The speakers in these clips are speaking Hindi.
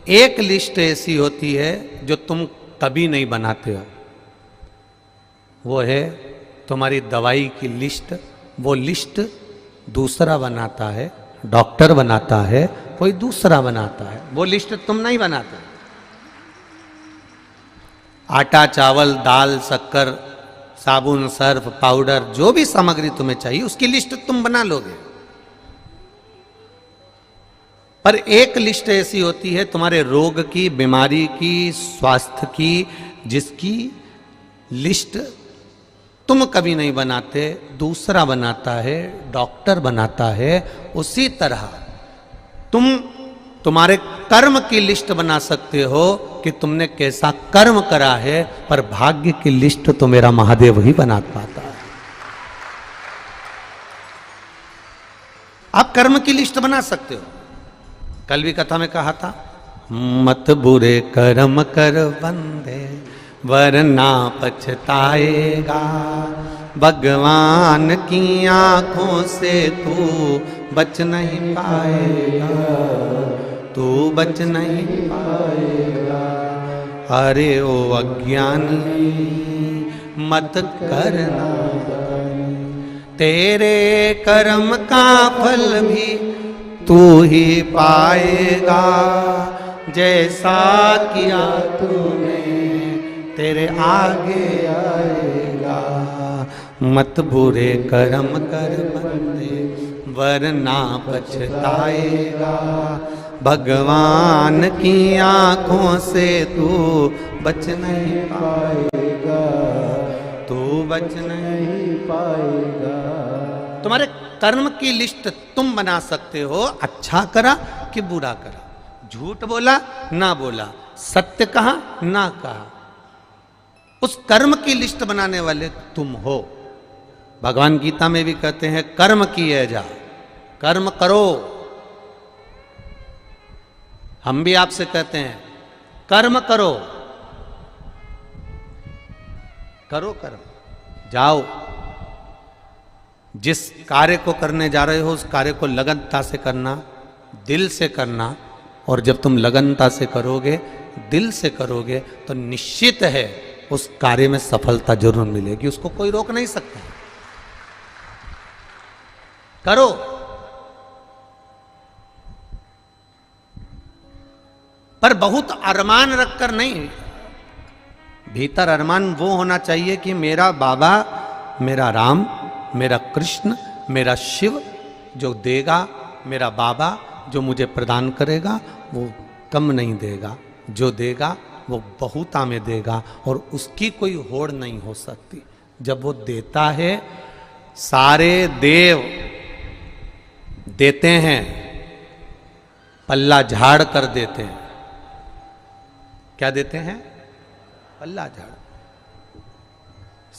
एक लिस्ट ऐसी होती है जो तुम कभी नहीं बनाते हो, वो है तुम्हारी दवाई की लिस्ट। वो लिस्ट दूसरा बनाता है, डॉक्टर बनाता है, कोई दूसरा बनाता है, वो लिस्ट तुम नहीं बनाते। आटा, चावल, दाल, शक्कर, साबुन, सर्फ, पाउडर, जो भी सामग्री तुम्हें चाहिए उसकी लिस्ट तुम बना लोगे। पर एक लिस्ट ऐसी होती है तुम्हारे रोग की, बीमारी की, स्वास्थ्य की, जिसकी लिस्ट तुम कभी नहीं बनाते, दूसरा बनाता है, डॉक्टर बनाता है। उसी तरह तुम तुम्हारे कर्म की लिस्ट बना सकते हो कि तुमने कैसा कर्म करा है, पर भाग्य की लिस्ट तो मेरा महादेव ही बना पाता है। आप कर्म की लिस्ट बना सकते हो। कल भी कथा में कहा था, मत बुरे कर्म कर बंदे वरना पछताएगा, भगवान की आंखों से तू बच नहीं पाएगा, तू बच नहीं पाएगा। अरे ओ अज्ञानी मत करना, तेरे कर्म का फल भी तू ही पाएगा, जैसा किया तूने तेरे आगे आएगा। मत बुरे कर्म कर बंदे वरना पछताएगा, भगवान की आंखों से तू बच नहीं पाएगा, तू बच नहीं पाएगा। तुम्हारे कर्म की लिस्ट तुम बना सकते हो, अच्छा करा कि बुरा करा, झूठ बोला ना बोला, सत्य कहा ना कहा, उस कर्म की लिस्ट बनाने वाले तुम हो। भगवान गीता में भी कहते हैं कर्म किए जा, कर्म करो। हम भी आपसे कहते हैं कर्म करो, करो कर्म, जाओ जिस कार्य को करने जा रहे हो उस कार्य को लगनता से करना, दिल से करना। और जब तुम लगनता से करोगे, दिल से करोगे, तो निश्चित है उस कार्य में सफलता जरूर मिलेगी, उसको कोई रोक नहीं सकता। करो। पर बहुत अरमान रखकर नहीं, भीतर अरमान वो होना चाहिए कि मेरा बाबा, मेरा राम, मेरा कृष्ण, मेरा शिव जो देगा, मेरा बाबा जो मुझे प्रदान करेगा वो कम नहीं देगा, जो देगा वो बहुता में देगा और उसकी कोई होड़ नहीं हो सकती। जब वो देता है, सारे देव देते हैं, पल्ला झाड़ कर देते हैं। क्या देते हैं? पल्ला झाड़।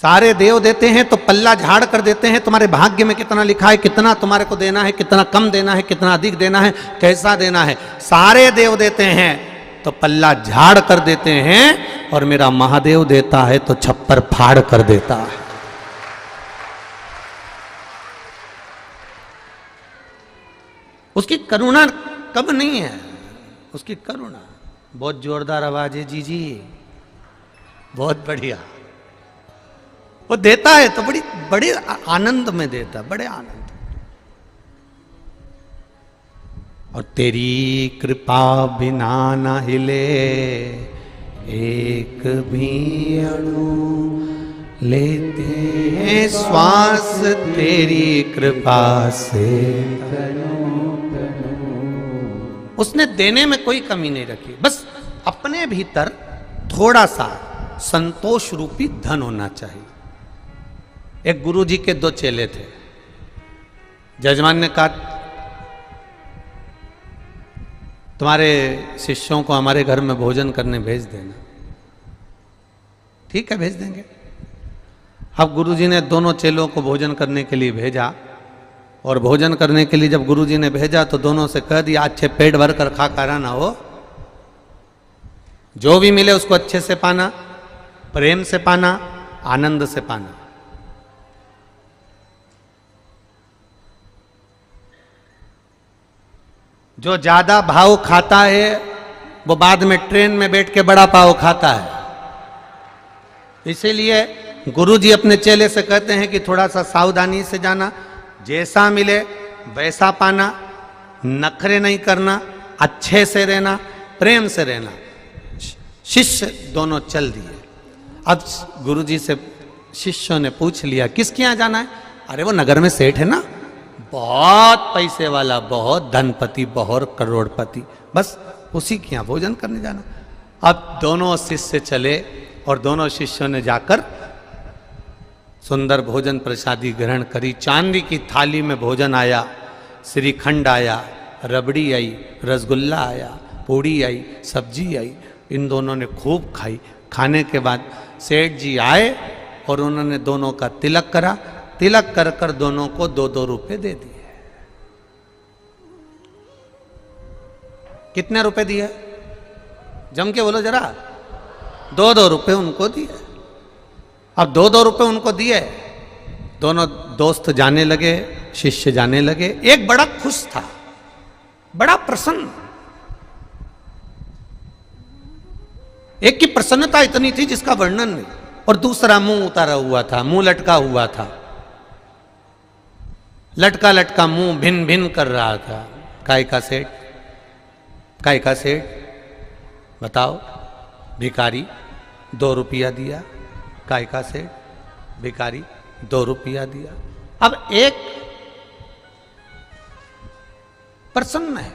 सारे देव देते हैं तो पल्ला झाड़ कर देते हैं। तुम्हारे भाग्य में कितना लिखा है, कितना तुम्हारे को देना है, कितना कम देना है, कितना अधिक देना है, कैसा देना है, सारे देव देते हैं तो पल्ला झाड़ कर देते हैं। और मेरा महादेव देता है तो छप्पर फाड़ कर देता है। उसकी करुणा कम नहीं है, उसकी करुणा। बहुत जोरदार आवाज है जी जी, बहुत बढ़िया। वो देता है तो बड़े आनंद में देता, बड़े आनंद। और तेरी कृपा बिना न हिले एक भी अणु, लेते हैं श्वास तेरी कृपा से तनु तनु। उसने देने में कोई कमी नहीं रखी, बस अपने भीतर थोड़ा सा संतोष रूपी धन होना चाहिए। एक गुरुजी के 2 चेले थे। जजमान ने कहा तुम्हारे शिष्यों को हमारे घर में भोजन करने भेज देना। ठीक है, भेज देंगे। अब गुरुजी ने दोनों चेलों को भोजन करने के लिए भेजा। और भोजन करने के लिए जब गुरुजी ने भेजा तो दोनों से कह दिया अच्छे पेट भर कर खा कर ना हो, जो भी मिले उसको अच्छे से पाना, प्रेम से पाना, आनंद से पाना। जो ज्यादा भाव खाता है वो बाद में ट्रेन में बैठ के बड़ा पाव खाता है। इसीलिए गुरुजी अपने चेले से कहते हैं कि थोड़ा सा सावधानी से जाना, जैसा मिले वैसा पाना, नखरे नहीं करना, अच्छे से रहना, प्रेम से रहना। शिष्य दोनों चल दिए। अब गुरुजी से शिष्यों ने पूछ लिया किसके यहाँ जाना है? अरे वो नगर में सेठ है ना, बहुत पैसे वाला, बहुत धनपति, बहुत करोड़पति, बस उसी के यहाँ भोजन करने जाना। अब दोनों शिष्य चले और दोनों शिष्यों ने जाकर सुंदर भोजन प्रसादी ग्रहण करी। चांदी की थाली में भोजन आया, श्रीखंड आया, रबड़ी आई, रसगुल्ला आया, पूड़ी आई, सब्जी आई। इन दोनों ने खूब खाई। खाने के बाद सेठ जी आए और उन्होंने दोनों का तिलक करा। तिलक कर कर दोनों को 2-2 रुपए दे दिए। कितने रुपए दिए? जम के बोलो जरा। 2-2 रुपए उनको दिए। अब 2-2 रुपए उनको दिए। दोनों दोस्त जाने लगे, शिष्य जाने लगे। एक बड़ा खुश था, बड़ा प्रसन्न। एक की प्रसन्नता इतनी थी जिसका वर्णन नहीं, और दूसरा मुंह उतारा हुआ था, मुंह लटका हुआ था, लटका लटका मुंह भिन भिन कर रहा था। काय का सेठ? काय का सेठ? बताओ। भिखारी 2 रुपया दिया। काय का सेठ? भिखारी 2 रुपया दिया। अब एक प्रसन्न है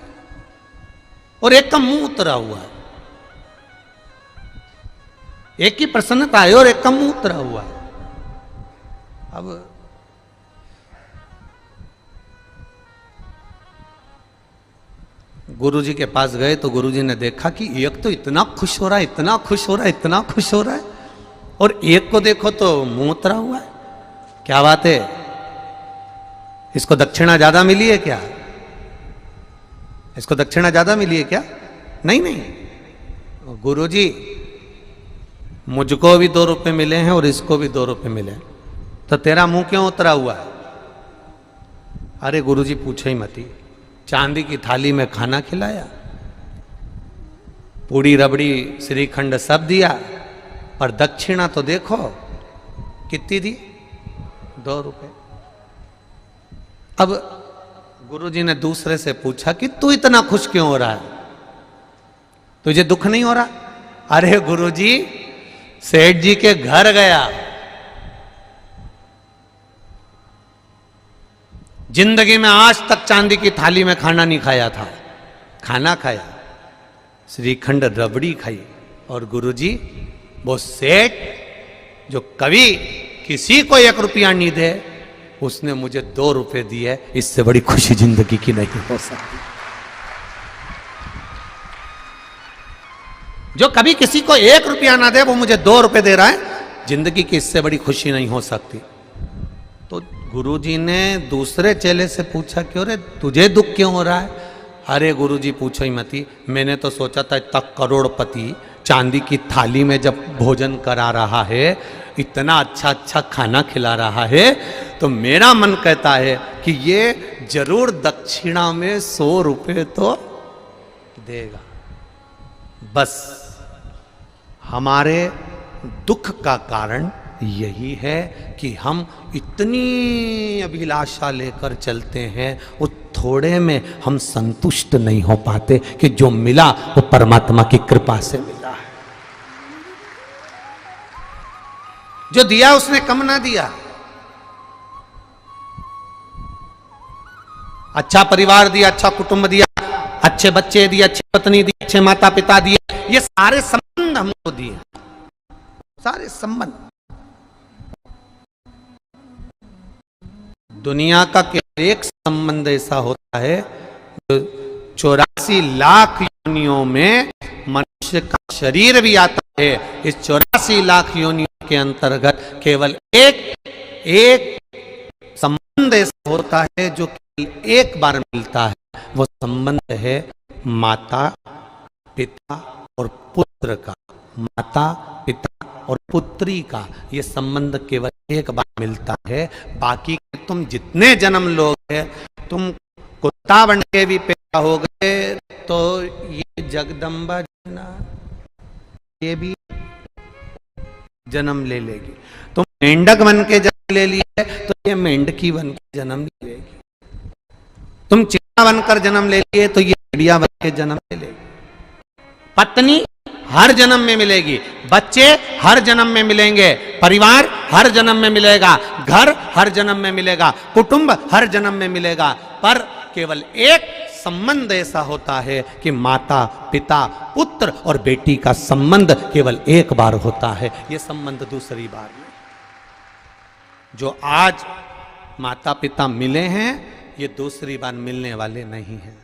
और एक का मुंह उतरा हुआ है। एक की प्रसन्नता है और एक का मुंह उतरा हुआ है। अब गुरुजी के पास गए तो गुरुजी ने देखा कि एक तो इतना खुश हो रहा है, इतना खुश हो रहा है, इतना खुश हो रहा है, और एक को देखो तो मुंह उतरा हुआ है। क्या बात है? इसको दक्षिणा ज्यादा मिली है क्या? इसको दक्षिणा ज्यादा मिली है क्या? नहीं नहीं, गुरुजी मुझको भी 2 रुपए मिले हैं और इसको भी 2 रुपए मिले हैं, तो तेरा मुंह क्यों उतरा हुआ है? अरे गुरुजी पूछो ही मती। चांदी की थाली में खाना खिलाया, पूड़ी रबड़ी श्रीखंड सब दिया, पर दक्षिणा तो देखो कितनी दी? 2 रुपए। अब गुरुजी ने दूसरे से पूछा कि तू इतना खुश क्यों हो रहा है? तुझे दुख नहीं हो रहा? अरे गुरुजी, सेठ जी के घर गया, जिंदगी में आज तक चांदी की थाली में खाना नहीं खाया था। खाना खाया, श्रीखंड रबड़ी खाई, और गुरुजी वो सेठ जो कभी किसी को 1 रुपया नहीं दे, उसने मुझे 2 रुपए दिए। इससे बड़ी खुशी जिंदगी की नहीं हो सकती। जो कभी किसी को 1 रुपया ना दे, वो मुझे 2 रुपए दे रहा है, जिंदगी की इससे बड़ी खुशी नहीं हो सकती। तो गुरुजी ने दूसरे चेले से पूछा कि अरे तुझे दुख क्यों हो रहा है? अरे गुरुजी पूछो ही मती, मैंने तो सोचा था इतना करोड़पति चांदी की थाली में जब भोजन करा रहा है, इतना अच्छा अच्छा खाना खिला रहा है, तो मेरा मन कहता है कि ये जरूर दक्षिणा में 100 रुपए तो देगा। बस हमारे दुख का कारण यही है कि हम इतनी अभिलाषा लेकर चलते हैं, वो थोड़े में हम संतुष्ट नहीं हो पाते कि जो मिला वो परमात्मा की कृपा से मिला है। जो दिया उसने कम ना दिया। अच्छा परिवार दिया, अच्छा कुटुंब दिया, अच्छे बच्चे दिए, अच्छी पत्नी दी, अच्छे माता पिता दिए, ये सारे संबंध हमको दिए, सारे संबंध। दुनिया का केवल एक संबंध ऐसा होता है जो 84 लाख योनियों में मनुष्य का शरीर भी आता है। इस 84 लाख योनियों के अंतर्गत केवल एक संबंध ऐसा होता है जो केवल एक बार मिलता है। वो संबंध है माता पिता और पुत्र का, माता पिता और पुत्री का। ये संबंध केवल एक बार मिलता है। बाकी तुम जितने जन्म लोगे, तुम कुत्ता बन के भी पैदा हो गए तो ये जगदम्बा ना, ये भी जन्म ले लेगी। तुम मेंढक बन के जन्म ले लिए तो ये मेंढकी बन के जन्म ले लेगी। तुम चिड़िया बनकर जन्म ले लिए तो ये चिड़िया बन के जन्म ले लेगी। पत्नी हर जन्म में मिलेगी, बच्चे हर जन्म में मिलेंगे, परिवार हर जन्म में मिलेगा, घर हर जन्म में मिलेगा, कुटुंब हर जन्म में मिलेगा, पर केवल एक संबंध ऐसा होता है कि माता पिता पुत्र और बेटी का संबंध केवल एक बार होता है। यह संबंध दूसरी बार नहीं। जो आज माता पिता मिले हैं ये दूसरी बार मिलने वाले नहीं हैं।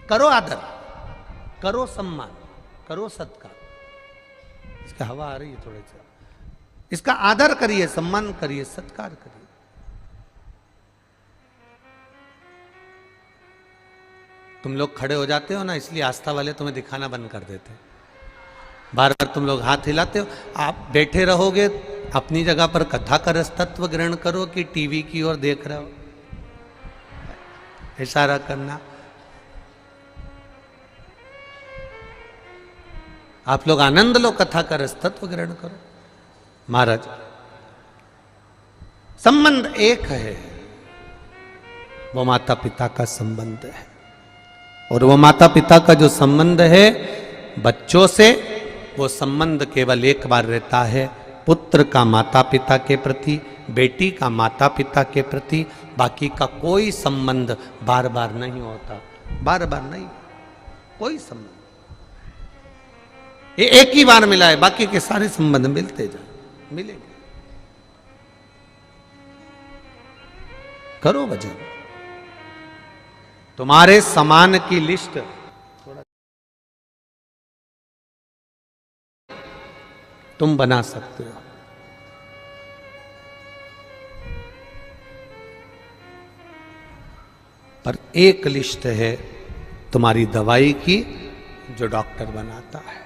करो आदर, करो सम्मान, करो सत्कार। इसका हवा आ रही है थोड़े सा, इसका आदर करिए, सम्मान करिए, सत्कार करिए। तुम लोग खड़े हो जाते हो ना, इसलिए आस्था वाले तुम्हें दिखाना बंद कर देते हैं। बार बार तुम लोग हाथ हिलाते हो। आप बैठे रहोगे अपनी जगह पर, कथा का रस तत्व ग्रहण करो कि टीवी की ओर देख रहे हो, इशारा करना। आप लोग आनंद लो, कथा का रस तत्व ग्रहण करो। महाराज, संबंध एक है, वो माता पिता का संबंध है। और वो माता पिता का जो संबंध है बच्चों से, वो संबंध केवल एक बार रहता है। पुत्र का माता पिता के प्रति, बेटी का माता पिता के प्रति, बाकी का कोई संबंध बार बार नहीं होता। बार बार नहीं, कोई संबंध। ये एक ही बार मिला है, बाकी के सारे संबंध मिलते जाए, मिलेंगे। करो भजन। तुम्हारे समान की लिस्ट तुम बना सकते हो। पर एक लिस्ट है तुम्हारी दवाई की जो डॉक्टर बनाता है।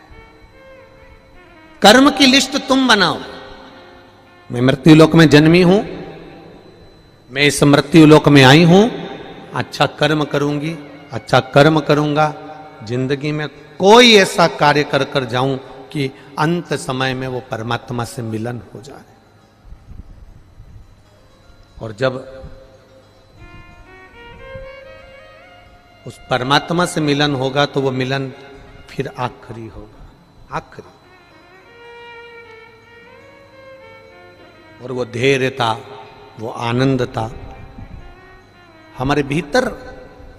कर्म की लिस्ट तुम बनाओ। मैं मृत्युलोक में जन्मी हूं, मैं इस मृत्युलोक में आई हूं, अच्छा कर्म करूंगी, अच्छा कर्म करूंगा। जिंदगी में कोई ऐसा कार्य कर कर जाऊं कि अंत समय में वो परमात्मा से मिलन हो जाए। और जब उस परमात्मा से मिलन होगा तो वो मिलन फिर आखिरी होगा, आखिरी। और वो धैर्यता, वो आनंदता हमारे भीतर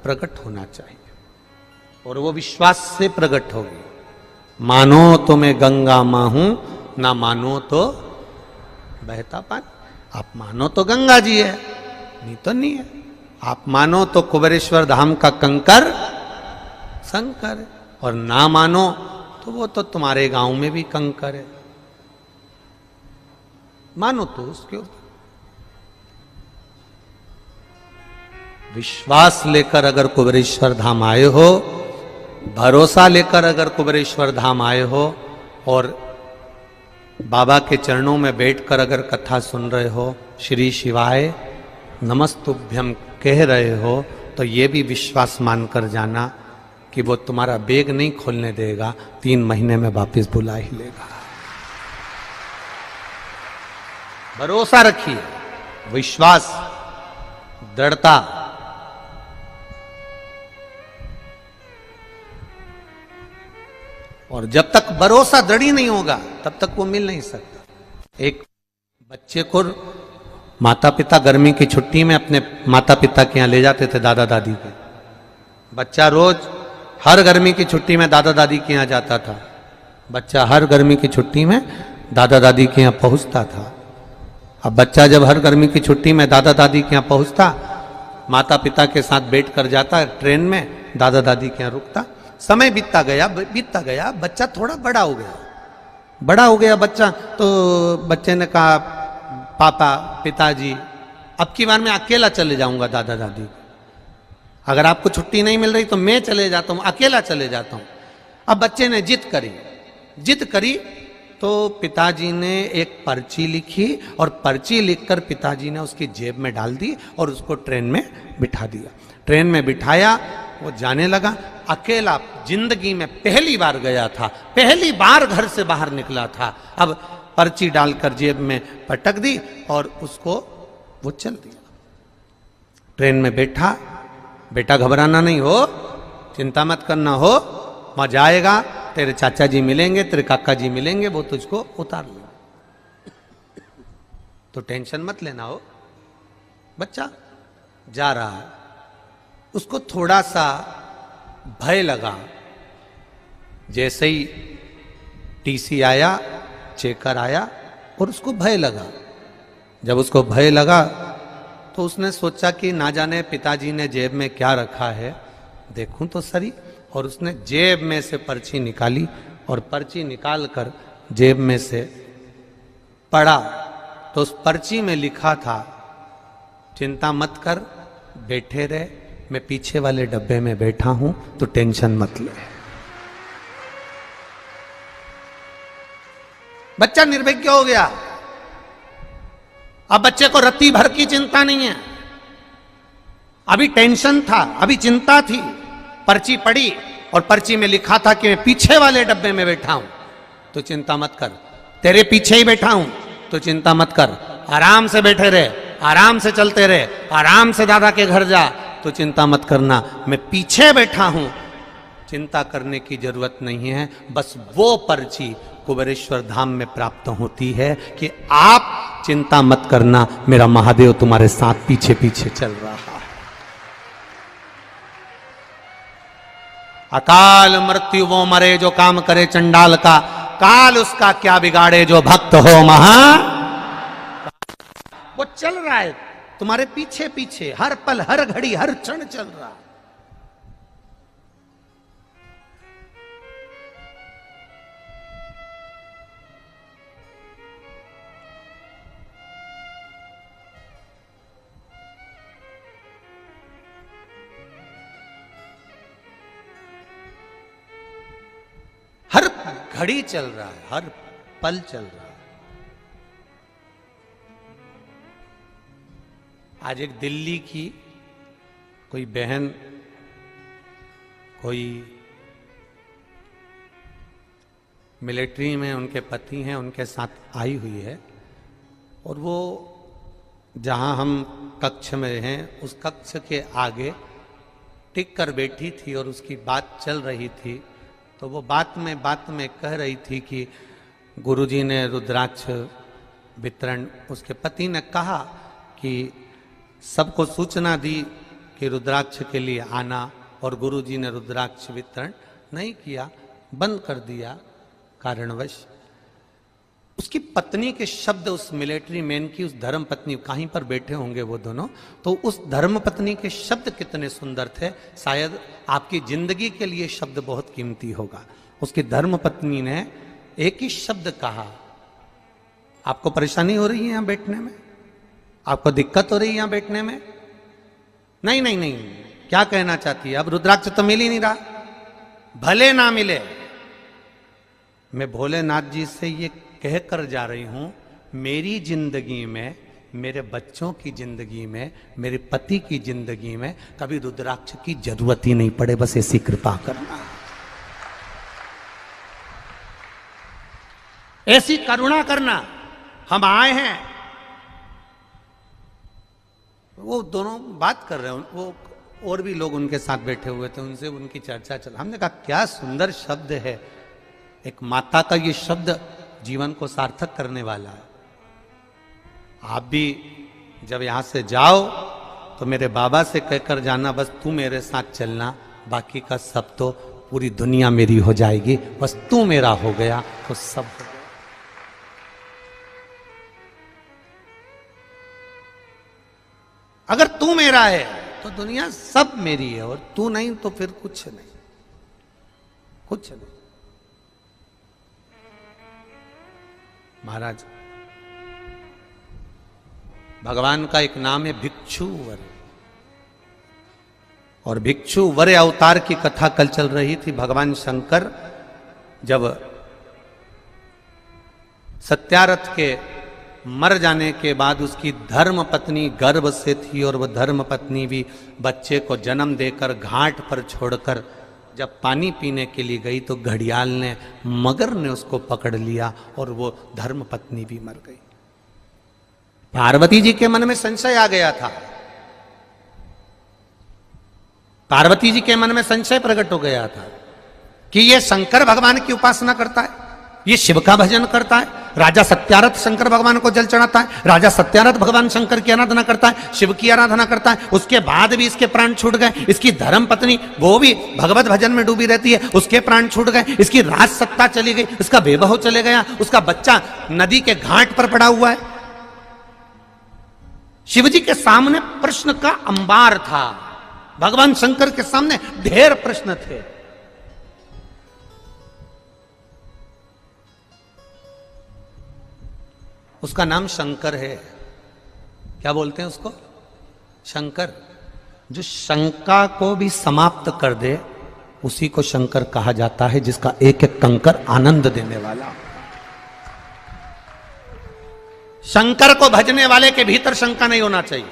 प्रकट होना चाहिए। और वो विश्वास से प्रकट होगी। मानो तो मैं गंगा मां हूं, ना मानो तो बहता पानी। आप मानो तो गंगा जी है, नहीं तो नहीं है। आप मानो तो कुबेरेश्वर धाम का कंकर शंकर है, और ना मानो तो वो तो तुम्हारे गांव में भी कंकर है। मानो तो उसके ऊपर विश्वास लेकर अगर कुबेरेश्वर धाम आए हो, भरोसा लेकर अगर कुबेरेश्वर धाम आए हो, और बाबा के चरणों में बैठकर अगर कथा सुन रहे हो, श्री शिवाय नमस्तुभ्यम कह रहे हो, तो ये भी विश्वास मानकर जाना कि वो तुम्हारा बैग नहीं खोलने देगा, 3 महीने में वापस बुला ही लेगा। भरोसा रखिए, विश्वास, दृढ़ता। और जब तक भरोसा दृढ़ ही नहीं होगा तब तक वो मिल नहीं सकता। एक बच्चे को माता पिता गर्मी की छुट्टी में अपने माता पिता के यहाँ ले जाते थे, दादा दादी के। बच्चा रोज हर गर्मी की छुट्टी में दादा दादी के यहाँ जाता था। बच्चा हर गर्मी की छुट्टी में दादा दादी के यहाँ पहुँचता था। अब बच्चा जब हर गर्मी की छुट्टी में दादा दादी के यहाँ पहुँचता, माता पिता के साथ बैठ कर जाता ट्रेन में, दादा दादी के यहाँ रुकता। समय बीतता गया, बच्चा थोड़ा बड़ा हो गया बच्चा। तो बच्चे ने कहा, पापा पिताजी अब की बार मैं अकेला चले जाऊंगा दादा दादी, अगर आपको छुट्टी नहीं मिल रही तो मैं चले जाता हूं, अकेला चले जाता हूं। अब बच्चे ने जिद करी तो पिताजी ने एक पर्ची लिखी, और पर्ची लिखकर पिताजी ने उसकी जेब में डाल दी और उसको ट्रेन में बिठा दिया। ट्रेन में बिठाया, वो जाने लगा। अकेला जिंदगी में पहली बार गया था, पहली बार घर से बाहर निकला था। अब पर्ची डालकर जेब में पटक दी और उसको वो चल दिया। ट्रेन में बैठा, बेटा घबराना नहीं हो, चिंता मत करना हो, मजा आएगा, तेरे चाचा जी मिलेंगे, तेरे काका जी मिलेंगे, वो तुझको उतार लेंगे, तो टेंशन मत लेना हो। बच्चा जा रहा है, उसको थोड़ा सा भय लगा। जैसे ही टीसी आया, चेकर आया और उसको भय लगा। जब उसको भय लगा तो उसने सोचा कि ना जाने पिताजी ने जेब में क्या रखा है, देखूं तो सही। और उसने जेब में से पर्ची निकाली और पर्ची निकाल कर जेब में से पढ़ा तो उस पर्ची में लिखा था, चिंता मत कर, बैठे रहे, मैं पीछे वाले डब्बे में बैठा हूं, तो टेंशन मत ले। बच्चा निर्विज्ञ हो गया। अब बच्चे को रत्ती भर की चिंता नहीं है, अभी टेंशन था, अभी चिंता थी। पर्ची पढ़ी और पर्ची में लिखा था कि मैं पीछे वाले डब्बे में बैठा हूं, तो चिंता मत कर, तेरे पीछे ही बैठा हूं, तो चिंता मत कर, आराम से बैठे रहे, आराम से चलते रहे, आराम से दादा के घर जा, तो चिंता मत करना, मैं पीछे बैठा हूं, चिंता करने की जरूरत नहीं है। बस वो पर्ची कुबेरेश्वर धाम में प्राप्त होती है कि आप चिंता मत करना, मेरा महादेव तुम्हारे साथ पीछे पीछे चल रहा है। अकाल मृत्यु वो मरे जो काम करे चंडाल का, काल उसका क्या बिगाड़े जो भक्त हो महा। वो चल रहा है तुम्हारे पीछे पीछे, हर पल हर घड़ी हर क्षण चल रहा। हर घड़ी चल रहा है, हर पल चल रहा है। आज एक दिल्ली की कोई बहन, कोई मिलिट्री में उनके पति हैं, उनके साथ आई हुई है, और वो जहां हम कक्ष में हैं उस कक्ष के आगे टिक कर बैठी थी और उसकी बात चल रही थी। तो वो बात में कह रही थी कि गुरुजी ने रुद्राक्ष वितरण, उसके पति ने कहा कि सबको सूचना दी कि रुद्राक्ष के लिए आना, और गुरुजी ने रुद्राक्ष वितरण नहीं किया, बंद कर दिया कारणवश। उसकी पत्नी के शब्द, उस मिलिट्री मैन की उस धर्म पत्नी, कहीं पर बैठे होंगे वो दोनों, तो उस धर्म पत्नी के शब्द कितने सुंदर थे। शायद आपकी जिंदगी के लिए शब्द बहुत कीमती होगा। उसकी धर्म पत्नी ने एक ही शब्द कहा, आपको परेशानी हो रही है यहां बैठने में, आपको दिक्कत हो रही है यहां बैठने में? नहीं नहीं नहीं, क्या कहना चाहती है? अब रुद्राक्ष तो मिल ही नहीं रहा, भले ना मिले, मैं भोलेनाथ जी से ये कहकर जा रही हूं, मेरी जिंदगी में, मेरे बच्चों की जिंदगी में, मेरे पति की जिंदगी में कभी रुद्राक्ष की जरूरत ही नहीं पड़े, बस ऐसी कृपा करना, ऐसी करुणा करना। हम आए हैं, वो दोनों बात कर रहे हैं, वो और भी लोग उनके साथ बैठे हुए थे, उनसे उनकी चर्चा चल। हमने कहा क्या सुंदर शब्द है, एक माता का ये शब्द जीवन को सार्थक करने वाला है। आप भी जब यहां से जाओ तो मेरे बाबा से कहकर जाना, बस तू मेरे साथ चलना, बाकी का सब तो, पूरी दुनिया मेरी हो जाएगी, बस तू मेरा हो गया तो सब हो गया। अगर तू मेरा है तो दुनिया सब मेरी है, और तू नहीं तो फिर कुछ नहीं, कुछ नहीं। महाराज, भगवान का एक नाम है भिक्षुवर, और भिक्षुवर अवतार की कथा कल चल रही थी। भगवान शंकर जब सत्यारथ के मर जाने के बाद उसकी धर्म पत्नी गर्भ से थी, और वह धर्म पत्नी भी बच्चे को जन्म देकर घाट पर छोड़कर जब पानी पीने के लिए गई तो घड़ियाल ने, मगर ने उसको पकड़ लिया और वो धर्म पत्नी भी मर गई। पार्वती जी के मन में संशय आ गया था, पार्वती जी के मन में संशय प्रकट हो गया था कि ये शंकर भगवान की उपासना करता है, ये शिव का भजन करता है। राजा सत्यारथ शंकर भगवान को जल चढ़ाता है, राजा सत्यारथ भगवान शंकर की आराधना करता है, शिव की आराधना करता है। उसके बाद भी इसके प्राण छूट गए। इसकी धर्म पत्नी वो भी भगवत भजन में डूबी रहती है, उसके प्राण छूट गए। इसकी राज सत्ता चली गई, उसका वैभव चले गया, उसका बच्चा नदी के घाट पर पड़ा हुआ है। शिवजी के सामने प्रश्न का अंबार था, भगवान शंकर के सामने ढेर प्रश्न थे। उसका नाम शंकर है। क्या बोलते हैं उसको? शंकर। जो शंका को भी समाप्त कर दे उसी को शंकर कहा जाता है, जिसका एक एक कंकर आनंद देने वाला। शंकर को भजने वाले के भीतर शंका नहीं होना चाहिए।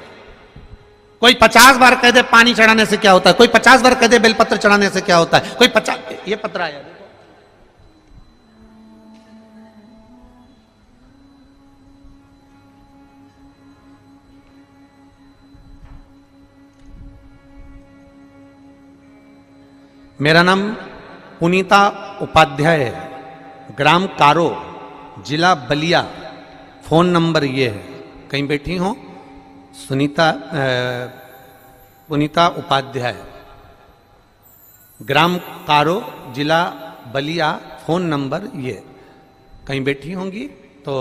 कोई 50 बार कह दे पानी चढ़ाने से क्या होता है, कोई 50 बार कह दे बेलपत्र चढ़ाने से क्या होता है, कोई 50, ये पत्र आया देखो। मेरा नाम पुनीता उपाध्याय है, ग्राम कारो, जिला बलिया। फोन नंबर ये है, कहीं बैठी हो पुनीता उपाध्याय, ग्राम कारो, जिला बलिया। फोन नंबर ये, कहीं बैठी होंगी तो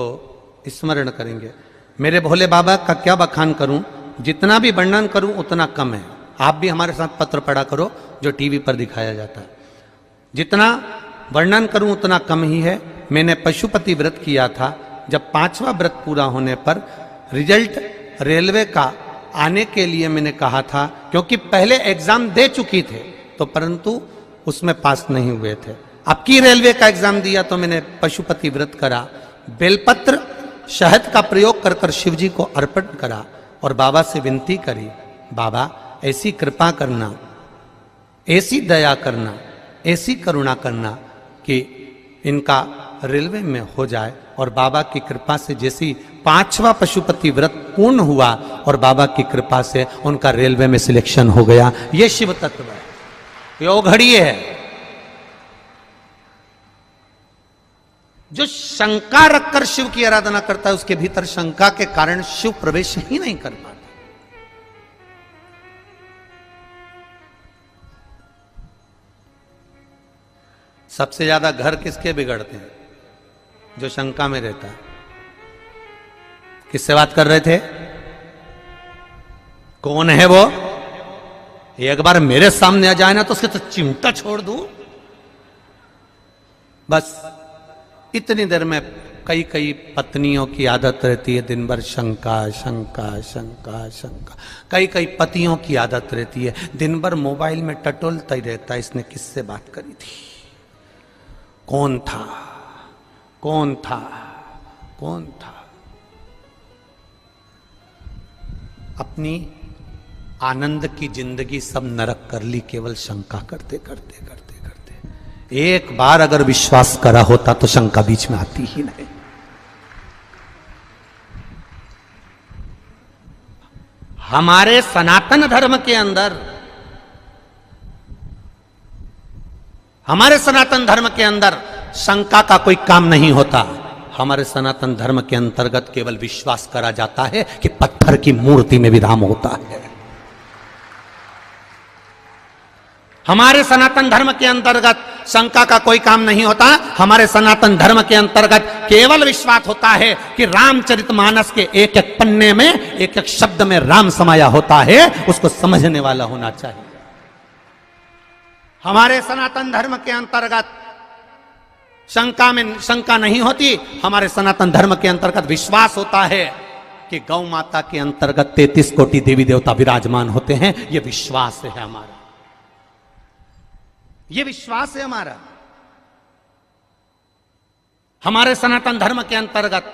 स्मरण करेंगे। मेरे भोले बाबा का क्या बखान करूं, जितना भी वर्णन करूं उतना कम है। आप भी हमारे साथ पत्र पढ़ा करो जो टीवी पर दिखाया जाता है। जितना वर्णन करूं उतना कम ही है। मैंने पशुपति व्रत किया था, जब 5वां व्रत पूरा होने पर रिजल्ट रेलवे का आने के लिए मैंने कहा था, क्योंकि पहले एग्जाम दे चुकी थे तो परंतु उसमें पास नहीं हुए थे। अब की रेलवे का एग्जाम दिया तो मैंने पशुपति व्रत करा, बेलपत्र शहद का प्रयोग कर कर शिव जी को अर्पण करा और बाबा से विनती करी, बाबा ऐसी कृपा करना, ऐसी दया करना, ऐसी करुणा करना कि इनका रेलवे में हो जाए। और बाबा की कृपा से जैसी 5वां पशुपति व्रत पूर्ण हुआ और बाबा की कृपा से उनका रेलवे में सिलेक्शन हो गया। ये शिव तत्व है, ये घड़ी है। जो शंका रखकर शिव की आराधना करता है उसके भीतर शंका के कारण शिव प्रवेश ही नहीं कर पाता। सबसे ज्यादा घर किसके बिगड़ते हैं? जो शंका में रहता है। किससे बात कर रहे थे? कौन है वो? एक बार मेरे सामने आ जाए ना तो उसके तो चिमटा छोड़ दूं। बस इतनी देर में कई कई पत्नियों की आदत रहती है दिन भर शंका शंका शंका शंका। कई कई पतियों की आदत रहती है दिन भर मोबाइल में टटोलता ही रहता है, इसने किससे बात करी थी, कौन था, कौन था, कौन था। अपनी आनंद की जिंदगी सब नरक कर ली केवल शंका करते करते करते करते। एक बार अगर विश्वास करा होता तो शंका बीच में आती ही नहीं। हमारे सनातन धर्म के अंदर, हमारे सनातन धर्म के अंदर शंका का कोई काम नहीं होता। हमारे सनातन धर्म के अंतर्गत केवल विश्वास करा जाता है कि पत्थर की मूर्ति में भी राम होता है। हमारे सनातन धर्म के अंतर्गत शंका का कोई काम नहीं होता। हमारे सनातन धर्म के अंतर्गत केवल विश्वास होता है कि रामचरितमानस के एक एक पन्ने में एक एक शब्द में राम समाया होता है, उसको समझने वाला होना चाहिए। हमारे सनातन धर्म के अंतर्गत शंका में शंका नहीं होती। हमारे सनातन धर्म के अंतर्गत विश्वास होता है कि गौ माता के अंतर्गत 33 कोटि देवी देवता विराजमान होते हैं। यह विश्वास है हमारा, यह विश्वास है हमारा। हमारे सनातन धर्म के अंतर्गत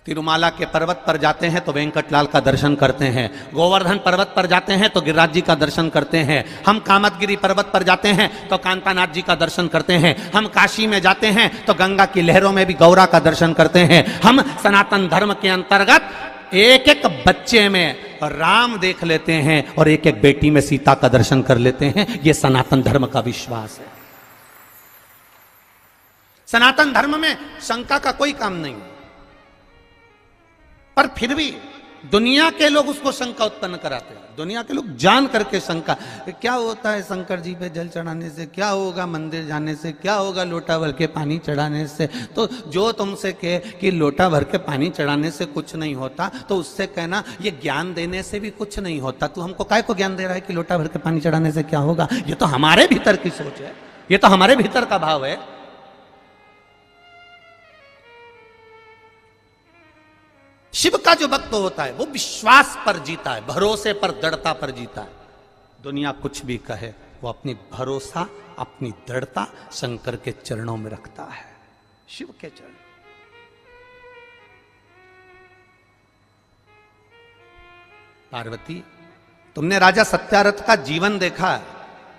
तिरुमाला के पर्वत पर जाते हैं तो वेंकटलाल का दर्शन करते हैं, गोवर्धन पर्वत पर जाते हैं तो गिरिराज जी का दर्शन करते हैं, हम कामतगिरी पर्वत पर जाते हैं तो कांतानाथ जी का दर्शन करते हैं, हम काशी में जाते हैं तो गंगा की लहरों में भी गौरा का दर्शन करते हैं, हम सनातन धर्म के अंतर्गत एक एक बच्चे में राम देख लेते हैं और एक एक बेटी में सीता का दर्शन कर लेते हैं। यह सनातन धर्म का विश्वास है। सनातन धर्म में शंका का कोई काम नहीं, पर फिर भी दुनिया के लोग उसको शंका उत्पन्न कराते हैं। दुनिया के लोग जान करके शंका, क्या होता है शंकर जी पे जल चढ़ाने से, क्या होगा मंदिर जाने से, क्या होगा लोटा भर के पानी चढ़ाने से। तो जो तुमसे कहे कि लोटा भर के पानी चढ़ाने से कुछ नहीं होता, तो उससे कहना ये ज्ञान देने से भी कुछ नहीं होता। तू हमको काय को ज्ञान दे रहा है कि लोटा भर के पानी चढ़ाने से क्या होगा? ये तो हमारे भीतर की सोच है, ये तो हमारे भीतर का भाव है। शिव का जो भक्त होता है वो विश्वास पर जीता है, भरोसे पर, दृढ़ता पर जीता है। दुनिया कुछ भी कहे, वो अपनी भरोसा, अपनी दृढ़ता शंकर के चरणों में रखता है, शिव के चरण। पार्वती, तुमने राजा सत्यारथ का जीवन देखा है,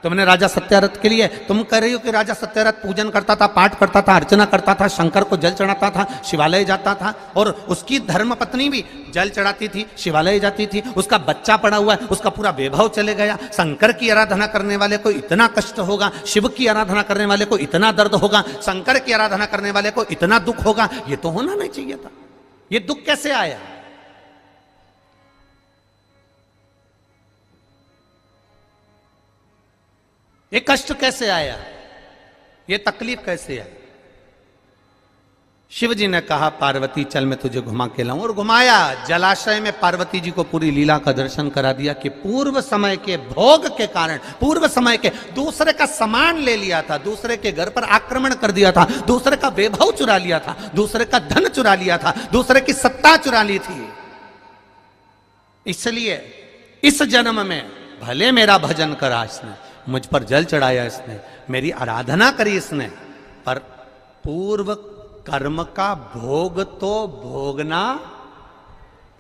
तुमने राजा सत्यारथ के लिए, तुम कह रही हो कि राजा सत्यारथ पूजन करता था, पाठ करता था, अर्चना करता था, शंकर को जल चढ़ाता था, शिवालय जाता था, और उसकी धर्म पत्नी भी जल चढ़ाती थी, शिवालय जाती थी, उसका बच्चा पड़ा हुआ है, उसका पूरा वैभव चले गया। शंकर की आराधना करने वाले को इतना कष्ट होगा, शिव की आराधना करने वाले को इतना दर्द होगा, शंकर की आराधना करने वाले को इतना दुख होगा। ये तो होना नहीं चाहिए था। ये दुख कैसे आया? ये कष्ट कैसे आया? ये तकलीफ कैसे आई? शिव जी ने कहा, पार्वती चल मैं तुझे घुमा के लाऊं, और घुमाया। जलाशय में पार्वती जी को पूरी लीला का दर्शन करा दिया कि पूर्व समय के भोग के कारण, पूर्व समय के दूसरे का सामान ले लिया था, दूसरे के घर पर आक्रमण कर दिया था, दूसरे का वैभव चुरा लिया था, दूसरे का धन चुरा लिया था, दूसरे की सत्ता चुरा ली थी। इसलिए इस जन्म में भले मेरा भजन करा इसने, मुझ पर जल चढ़ाया इसने, मेरी आराधना करी इसने, पर पूर्व कर्म का भोग तो भोगना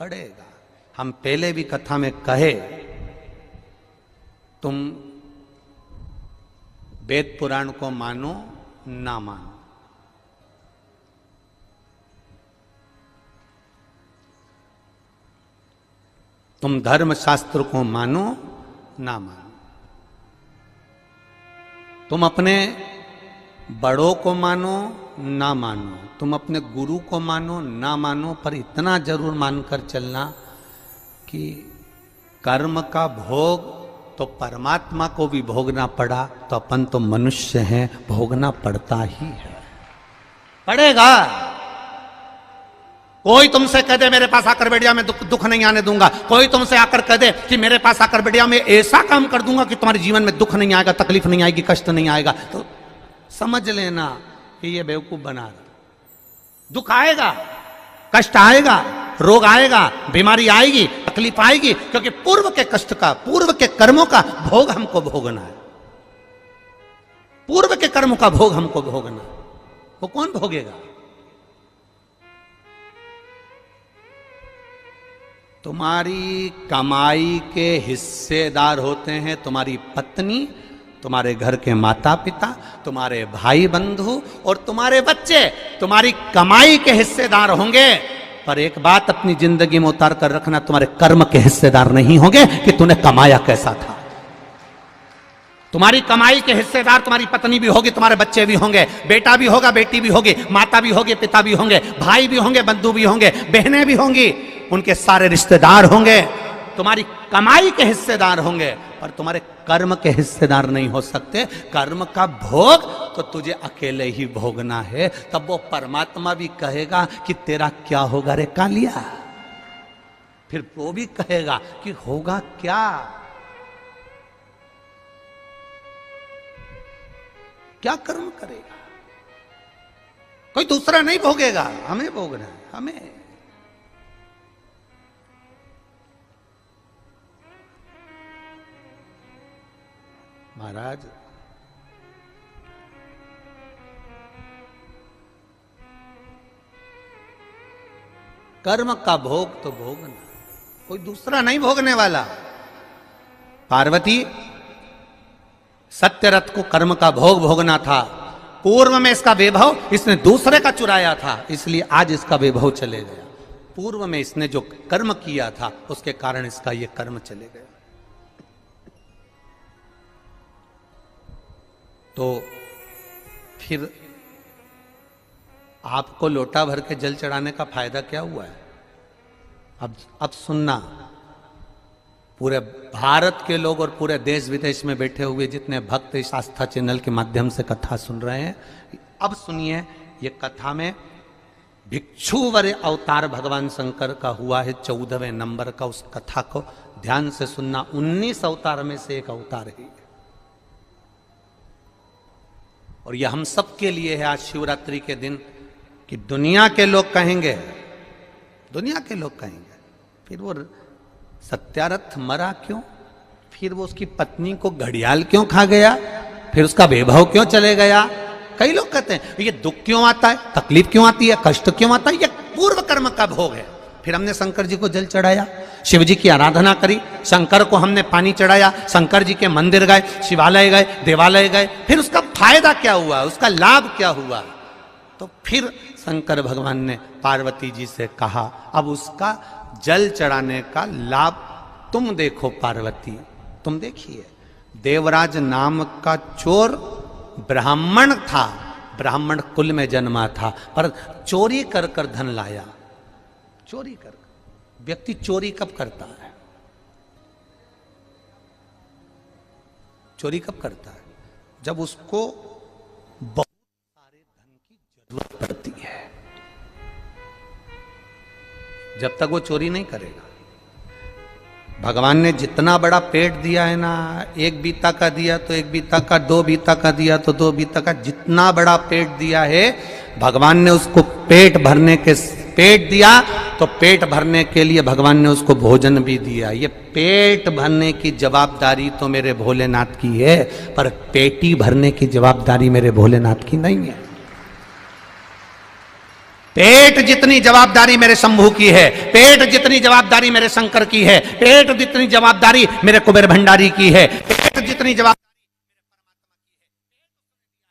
पड़ेगा। हम पहले भी कथा में कहे, तुम वेद पुराण को मानो ना मानो, तुम धर्म शास्त्र को मानो ना मानो, तुम अपने बड़ों को मानो ना मानो, तुम अपने गुरु को मानो ना मानो, पर इतना जरूर मानकर चलना कि कर्म का भोग तो परमात्मा को भी भोगना पड़ा, तो अपन तो मनुष्य हैं, भोगना पड़ता ही है, पड़ेगा। कोई तुमसे कह दे मेरे पास आकर बैठ जा, मैं दुख नहीं आने दूंगा, कोई तुमसे आकर कह दे कि मेरे पास आकर बैठ जा, मैं ऐसा काम कर दूंगा कि तुम्हारे जीवन में दुख नहीं आएगा, तकलीफ नहीं आएगी, कष्ट नहीं आएगा, तो समझ लेना कि ये बेवकूफ बना रहा। दुख आएगा, कष्ट आएगा, रोग आएगा, बीमारी आएगी, तकलीफ आएगी, क्योंकि पूर्व के कष्ट का, पूर्व के कर्मों का भोग हमको भोगना है। पूर्व के कर्मों का भोग हमको भोगना, वो कौन भोगेगा? तुम्हारी कमाई के हिस्सेदार होते हैं तुम्हारी पत्नी, तुम्हारे घर के माता पिता, तुम्हारे भाई बंधु और तुम्हारे बच्चे तुम्हारी कमाई के हिस्सेदार होंगे। पर एक बात अपनी जिंदगी में उतार कर रखना, तुम्हारे कर्म के हिस्सेदार नहीं होंगे कि तूने कमाया कैसा था। तुम्हारी कमाई के हिस्सेदार तुम्हारी पत्नी भी होगी, तुम्हारे बच्चे भी होंगे, बेटा भी होगा, बेटी भी होगी, माता भी होगी, पिता भी होंगे, भाई भी होंगे, बंधु भी होंगे, बहनें भी होंगी, उनके सारे रिश्तेदार होंगे, तुम्हारी कमाई के हिस्सेदार होंगे, पर तुम्हारे कर्म के हिस्सेदार नहीं हो सकते। कर्म का भोग तो तुझे अकेले ही भोगना है। तब वो परमात्मा भी कहेगा कि तेरा क्या होगा रे कालिया, फिर वो भी कहेगा कि होगा क्या। क्या कर्म करेगा? कोई दूसरा नहीं भोगेगा, हमें भोगना है, हमें। महाराज, कर्म का भोग तो भोगना, कोई दूसरा नहीं भोगने वाला। पार्वती सत्यरथ को कर्म का भोग भोगना था, पूर्व में इसका वैभव इसने दूसरे का चुराया था, इसलिए आज इसका वैभव चले गया। पूर्व में इसने जो कर्म किया था उसके कारण इसका ये कर्म चले गया। तो फिर आपको लोटा भर के जल चढ़ाने का फायदा क्या हुआ है? अब सुनना, पूरे भारत के लोग और पूरे देश विदेश में बैठे हुए जितने भक्त इस आस्था चैनल के माध्यम से कथा सुन रहे हैं, अब सुनिए। ये कथा में भिक्षुवर अवतार भगवान शंकर का हुआ है 14वें नंबर का। उस कथा को ध्यान से सुनना। 19 अवतार में से एक अवतार है और यह हम सब के लिए है आज शिवरात्रि के दिन, कि दुनिया के लोग कहेंगे, दुनिया के लोग कहेंगे फिर वो सत्यारथ मरा क्यों, फिर वो उसकी पत्नी को घड़ियाल क्यों खा गया, फिर उसका वैभव क्यों चले गया। कई लोग कहते हैं ये दुख क्यों आता है, तकलीफ क्यों आती है, कष्ट क्यों आता है, ये पूर्व कर्म का भोग है। फिर हमने शंकर जी को जल चढ़ाया, शिव जी की आराधना करी, शंकर को हमने पानी चढ़ाया, शंकर जी के मंदिर गए, शिवालय गए, देवालय गए, फिर उसका फायदा क्या हुआ, उसका लाभ क्या हुआ। तो फिर शंकर भगवान ने पार्वती जी से कहा अब उसका जल चढ़ाने का लाभ तुम देखो पार्वती, तुम देखिए। देवराज नाम का चोर ब्राह्मण था, ब्राह्मण कुल में जन्मा था, पर चोरी कर कर धन लाया। चोरी कर, व्यक्ति चोरी कब करता है? चोरी कब करता है? जब उसको बहुत सारे धन की जरूरत पड़ती है। जब तक वो चोरी नहीं करेगा। भगवान ने जितना बड़ा पेट दिया है ना, एक बीता का दिया तो एक बीता का, दो बीता का दिया तो दो बीता का, जितना बड़ा पेट दिया है भगवान ने उसको पेट भरने के, पेट दिया तो पेट भरने के लिए भगवान ने उसको भोजन भी दिया। ये पेट भरने की जवाबदारी तो मेरे भोलेनाथ की है, पर पेटी भरने की जवाबदारी मेरे भोलेनाथ की नहीं है। पेट जितनी जवाबदारी मेरे शंभू की है, पेट जितनी जवाबदारी मेरे शंकर की है, पेट जितनी जवाबदारी मेरे कुबेर भंडारी की है, पेट जितनी जवाबदारी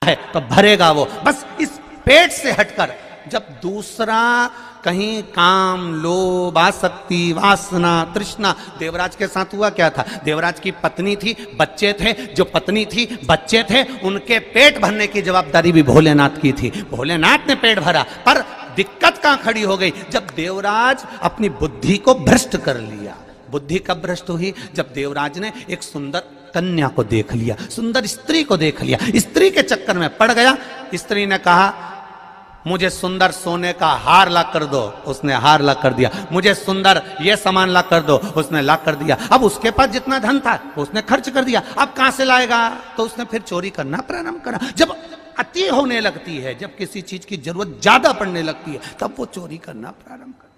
है तो भरेगा वो। बस इस पेट से हटकर जब दूसरा कहीं काम, लोभ, आसक्ति, वासना, तृष्णा, देवराज के साथ हुआ क्या था? देवराज की पत्नी थी, बच्चे थे, जो पत्नी थी, बच्चे थे, उनके पेट भरने की जवाबदारी भी भोलेनाथ की थी। भोलेनाथ ने पेट भरा, पर दिक्कत कहां खड़ी हो गई? जब देवराज अपनी बुद्धि को भ्रष्ट कर लिया। बुद्धि कब भ्रष्ट हुई? जब देवराज ने एक सुंदर कन्या को देख लिया, सुंदर स्त्री को देख लिया, स्त्री के चक्कर में पड़ गया। स्त्री ने कहा मुझे सुंदर सोने का हार ला कर दो, उसने हार ला कर दिया। मुझे सुंदर ये सामान ला कर दो, उसने ला कर दिया। अब उसके पास जितना धन था उसने खर्च कर दिया, अब कहां से लाएगा? तो उसने फिर चोरी करना प्रारंभ करा। जब अति होने लगती है, जब किसी चीज की जरूरत ज्यादा पड़ने लगती है, तब वो चोरी करना प्रारंभ कर।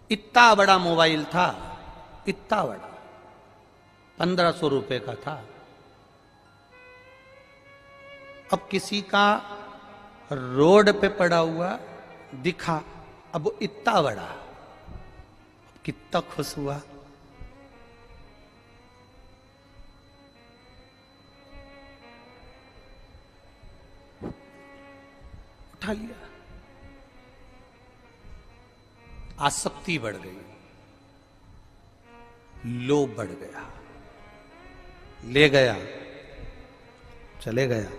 इतना बड़ा मोबाइल था, इतना बड़ा, 1500 रुपए का था। अब किसी का रोड पे पड़ा हुआ दिखा, अब वो इतना बड़ा, कितना खुश हुआ। उठा लिया। आसक्ति बढ़ गई, लोभ बढ़ गया, ले गया, चले गया,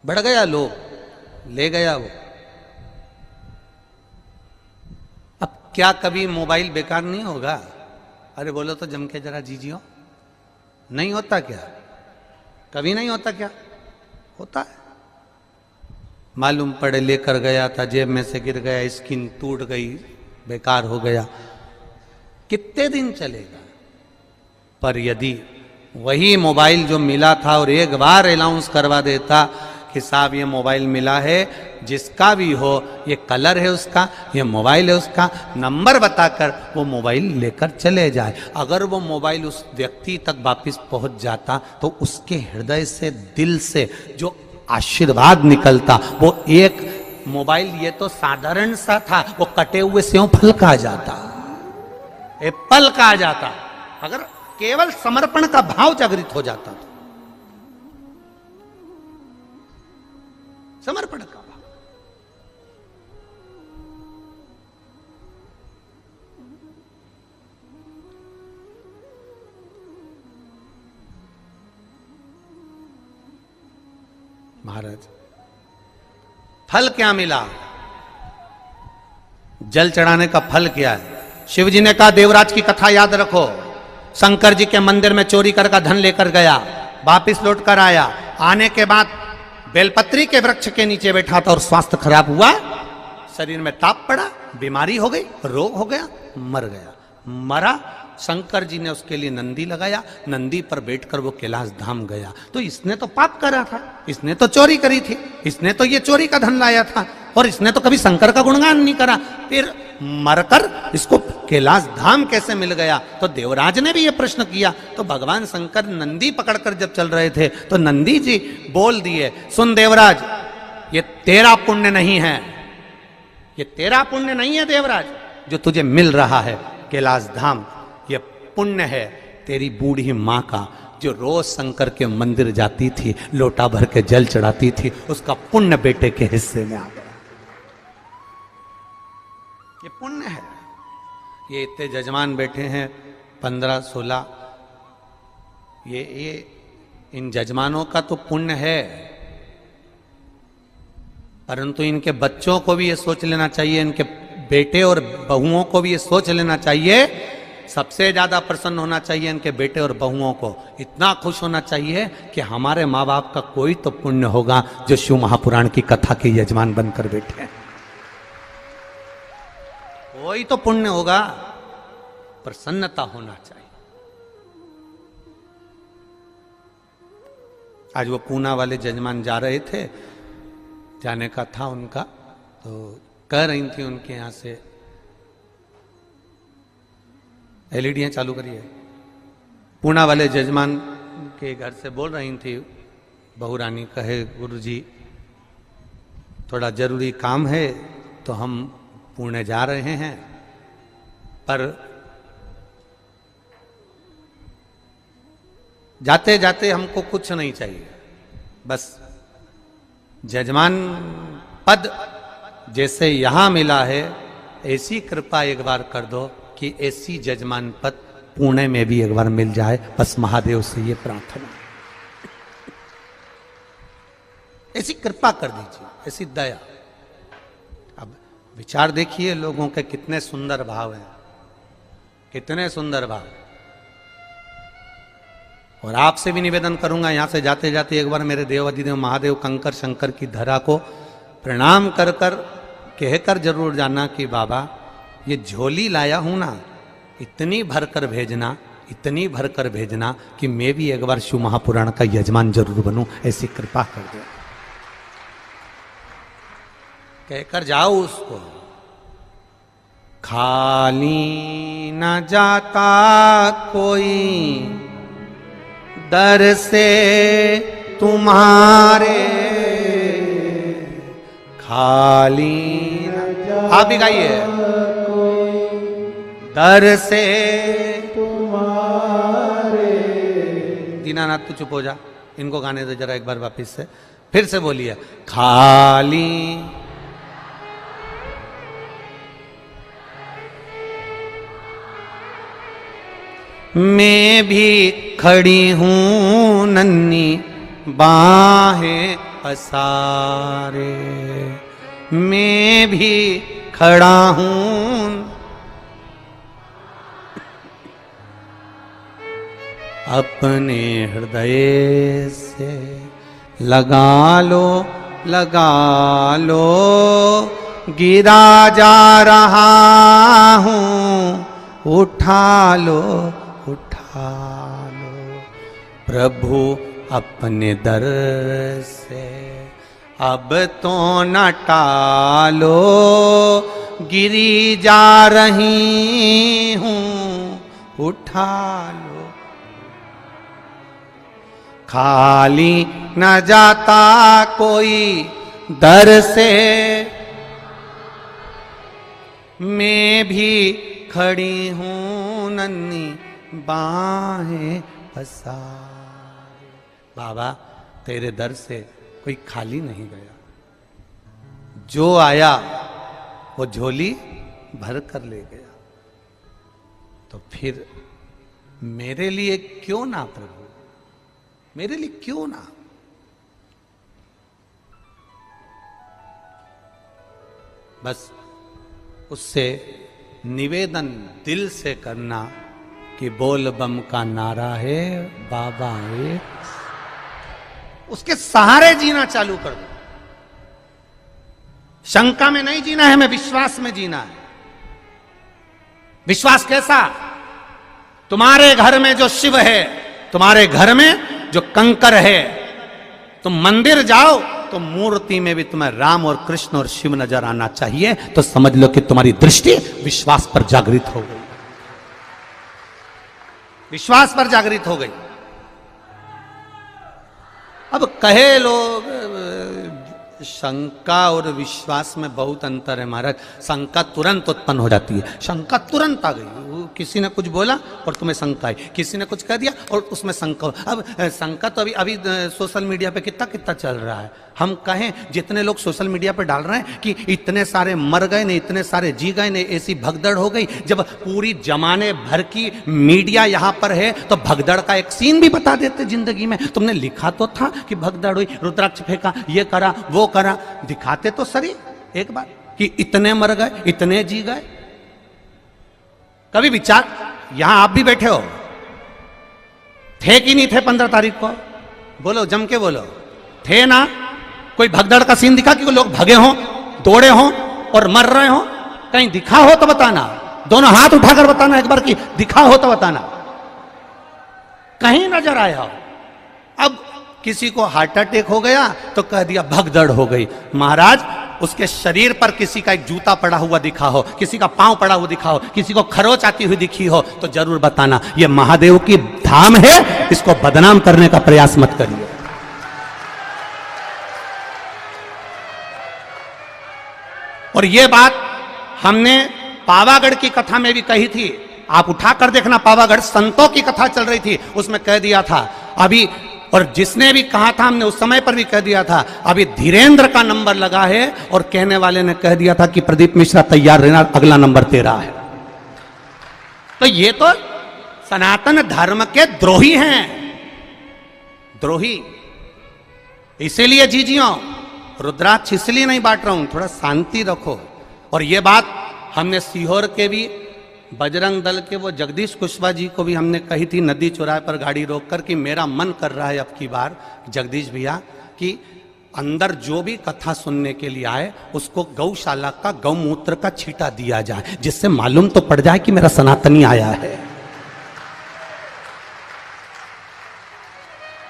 बढ़ गया लोभ, ले गया वो। अब क्या कभी मोबाइल बेकार नहीं होगा? अरे बोलो तो जम के जरा जीजियो, नहीं होता क्या? कभी नहीं होता क्या? होता है। मालूम पड़े लेकर गया था, जेब में से गिर गया, स्क्रीन टूट गई, बेकार हो गया, कितने दिन चलेगा? पर यदि वही मोबाइल जो मिला था और एक बार अनाउंस करवा देता कि साहब ये मोबाइल मिला है, जिसका भी हो, ये कलर है उसका, ये मोबाइल है उसका, नंबर बताकर वो मोबाइल लेकर चले जाए। अगर वो मोबाइल उस व्यक्ति तक वापस पहुंच जाता तो उसके हृदय से, दिल से जो आशीर्वाद निकलता। वो एक मोबाइल ये तो साधारण सा था, वो कटे हुए सेव फल का आ जाता, एप्पल का आ जाता, अगर केवल समर्पण का भाव जागृत हो जाता तो। समर्पण का भाव। महाराज फल क्या मिला? जल चढ़ाने का फल क्या है? शिव जी ने कहा देवराज की कथा याद रखो, शंकर जी के मंदिर में चोरी कर का धन लेकर गया, वापिस लौट कर आया, आने के बाद बेलपत्री के वृक्ष के नीचे बैठा था और स्वास्थ्य खराब हुआ, शरीर में ताप पड़ा, बीमारी हो गई, रोग हो गया, मर गया। मरा, शंकर जी ने उसके लिए नंदी लगाया, नंदी पर बैठकर वो कैलाश धाम गया। तो इसने तो पाप करा था, इसने तो चोरी करी थी, इसने तो ये चोरी का धन लाया था, और इसने तो कभी शंकर का गुणगान नहीं करा, फिर मरकर इसको कैलाश धाम कैसे मिल गया? तो देवराज ने भी ये प्रश्न किया। तो भगवान शंकर नंदी पकड़कर जब चल रहे थे तो नंदी जी बोल दिए, सुन देवराज, ये तेरा पुण्य नहीं है, ये तेरा पुण्य नहीं है देवराज, जो तुझे मिल रहा है कैलाश धाम, ये पुण्य है तेरी बूढ़ी माँ का, जो रोज शंकर के मंदिर जाती थी, लोटा भर के जल चढ़ाती थी, उसका पुण्य बेटे के हिस्से में आ गया। ये पुण्य है। ये इतने जजमान बैठे हैं 15-16, ये इन जजमानों का तो पुण्य है, परंतु इनके बच्चों को भी ये सोच लेना चाहिए, इनके बेटे और बहुओं को भी ये सोच लेना चाहिए, सबसे ज्यादा प्रसन्न होना चाहिए इनके बेटे और बहुओं को, इतना खुश होना चाहिए कि हमारे माँ बाप का कोई तो पुण्य होगा जो शिव महापुराण की कथा के यजमान बनकर बैठे हैं, कोई तो पुण्य होगा। प्रसन्नता होना चाहिए। आज वो पूना वाले जजमान जा रहे थे, जाने का था उनका, तो कह रही थी उनके यहां से, एलईडी चालू करिए, पूना वाले जजमान के घर से बोल रही थी, बहू रानी कहे गुरुजी थोड़ा जरूरी काम है तो हम पुणे जा रहे हैं, पर जाते जाते हमको कुछ नहीं चाहिए, बस जजमान पद जैसे यहां मिला है ऐसी कृपा एक बार कर दो कि ऐसी जजमान पद पुणे में भी एक बार मिल जाए, बस महादेव से ये प्रार्थना, ऐसी कृपा कर दीजिए, ऐसी दया। अब विचार देखिए लोगों के कितने सुंदर भाव हैं, कितने सुंदर भाव। और आपसे भी निवेदन करूंगा, यहां से जाते जाते एक बार मेरे देव अधिदेव महादेव कंकर शंकर की धरा को प्रणाम कर कर कहकर जरूर जाना कि बाबा ये झोली लाया हूं ना, इतनी भरकर भेजना, इतनी भरकर भेजना कि मैं भी एक बार शिव महापुराण का यजमान जरूर बनूं, ऐसी कृपा कर दो, कहकर जाओ उसको। खाली न जाता कोई दर से तुम्हारे, खाली न आप भी गाइए, दर से तुम्हारे। दीनानाथ तू चुप हो जा, इनको गाने दो जरा एक बार वापिस से, फिर से बोलिए, खाली मैं भी खड़ी हूं नन्ही बाहें पसारे, मैं भी खड़ा हूं, अपने हृदय से लगा लो, लगा लो, गिरा जा रहा हूं, उठा लो, उठा लो प्रभु अपने दर से, अब तो न टालो, गिरी जा रही हूं, उठा लो। खाली न जाता कोई दर से, मैं भी खड़ी हूं नन्ही बाहें पसारे। बाबा तेरे दर से कोई खाली नहीं गया, जो आया वो झोली भर कर ले गया। तो फिर मेरे लिए क्यों ना प्रभु, मेरे लिए क्यों ना। बस उससे निवेदन दिल से करना कि बोल बम का नारा है बाबा है, उसके सहारे जीना चालू कर दो। शंका में नहीं जीना है, हमें विश्वास में जीना है। विश्वास कैसा? तुम्हारे घर में जो शिव है, तुम्हारे घर में जो कंकर है, तुम मंदिर जाओ तो मूर्ति में भी तुम्हें राम और कृष्ण और शिव नजर आना चाहिए। तो समझ लो कि तुम्हारी दृष्टि विश्वास पर जागृत हो गई, विश्वास पर जागृत हो गई। अब कहे लोग शंका और विश्वास में बहुत अंतर है महाराज। शंका तुरंत उत्पन्न हो जाती है, शंका तुरंत आ गई। किसी ने कुछ बोला और तुम्हें शंका आई, किसी ने कुछ कह दिया और उसमें शंका। अब शंका तो अभी सोशल मीडिया पे कितना कितना चल रहा है। हम कहें जितने लोग सोशल मीडिया पे डाल रहे हैं कि इतने सारे मर गए ने, इतने सारे जी गए ने, ऐसी भगदड़ हो गई। जब पूरी जमाने भर की मीडिया यहां पर है तो भगदड़ का एक सीन भी बता देते जिंदगी में। तुमने लिखा तो था कि भगदड़ हुई, रुद्राक्ष फेंका, ये करा वो करा, दिखाते तो सही एक बार कि इतने मर गए, इतने जी गए। कभी विचार, यहां आप भी बैठे हो, थे कि नहीं थे 15 तारीख को? बोलो, जम के बोलो, थे ना? कोई भगदड़ का सीन दिखा कि लोग भगे हों, दौड़े हों और मर रहे हों? कहीं दिखा हो तो बताना, दोनों हाथ उठाकर बताना एक बार कि दिखा हो तो बताना, कहीं नजर आया हो। अब किसी को हार्ट अटैक हो गया तो कह दिया भगदड़ हो गई। महाराज उसके शरीर पर किसी का एक जूता पड़ा हुआ दिखा हो, किसी का पांव पड़ा हुआ दिखा हो, किसी को खरोच आती हुई दिखी हो तो जरूर बताना। यह महादेव की धाम है, इसको बदनाम करने का प्रयास मत करिए। और यह बात हमने पावागढ़ की कथा में भी कही थी, आप उठाकर देखना। पावागढ़ संतों की कथा चल रही थी, उसमें कह दिया था अभी, और जिसने भी कहा था हमने उस समय पर भी कह दिया था, अभी धीरेन्द्र का नंबर लगा है और कहने वाले ने कह दिया था कि प्रदीप मिश्रा तैयार रहना, अगला नंबर तेरा है। तो ये तो सनातन धर्म के द्रोही हैं, द्रोही। इसीलिए जीजियो, रुद्राक्ष इसलिए नहीं बांट रहा हूं, थोड़ा शांति रखो। और ये बात हमने सीहोर के भी बजरंग दल के वो जगदीश कुशवाहा जी को भी हमने कही थी नदी चौराहे पर गाड़ी रोककर कि मेरा मन कर रहा है अब की बार जगदीश भैया कि अंदर जो भी कथा सुनने के लिए आए उसको गौशाला का गौमूत्र का छींटा दिया जाए, जिससे मालूम तो पड़ जाए कि मेरा सनातनी आया है,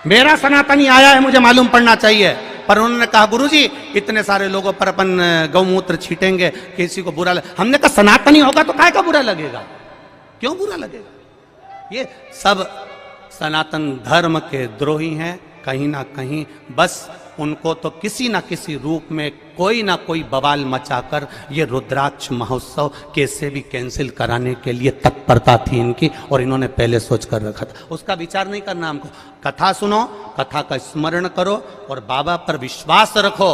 मेरा सनातनी आया है, मुझे मालूम पड़ना चाहिए। पर उन्होंने कहा गुरुजी इतने सारे लोगों पर अपन गौमूत्र छीटेंगे, किसी को बुरा हमने कहा सनातनी होगा तो काय का बुरा लगेगा, क्यों बुरा लगेगा? ये सब सनातन धर्म के द्रोही हैं कहीं ना कहीं। बस उनको तो किसी ना किसी रूप में कोई ना कोई बवाल मचाकर ये रुद्राक्ष महोत्सव कैसे भी कैंसिल कराने के लिए तत्परता थी इनकी, और इन्होंने पहले सोच कर रखा था। उसका विचार नहीं करना हमको। कथा सुनो, कथा का स्मरण करो और बाबा पर विश्वास रखो।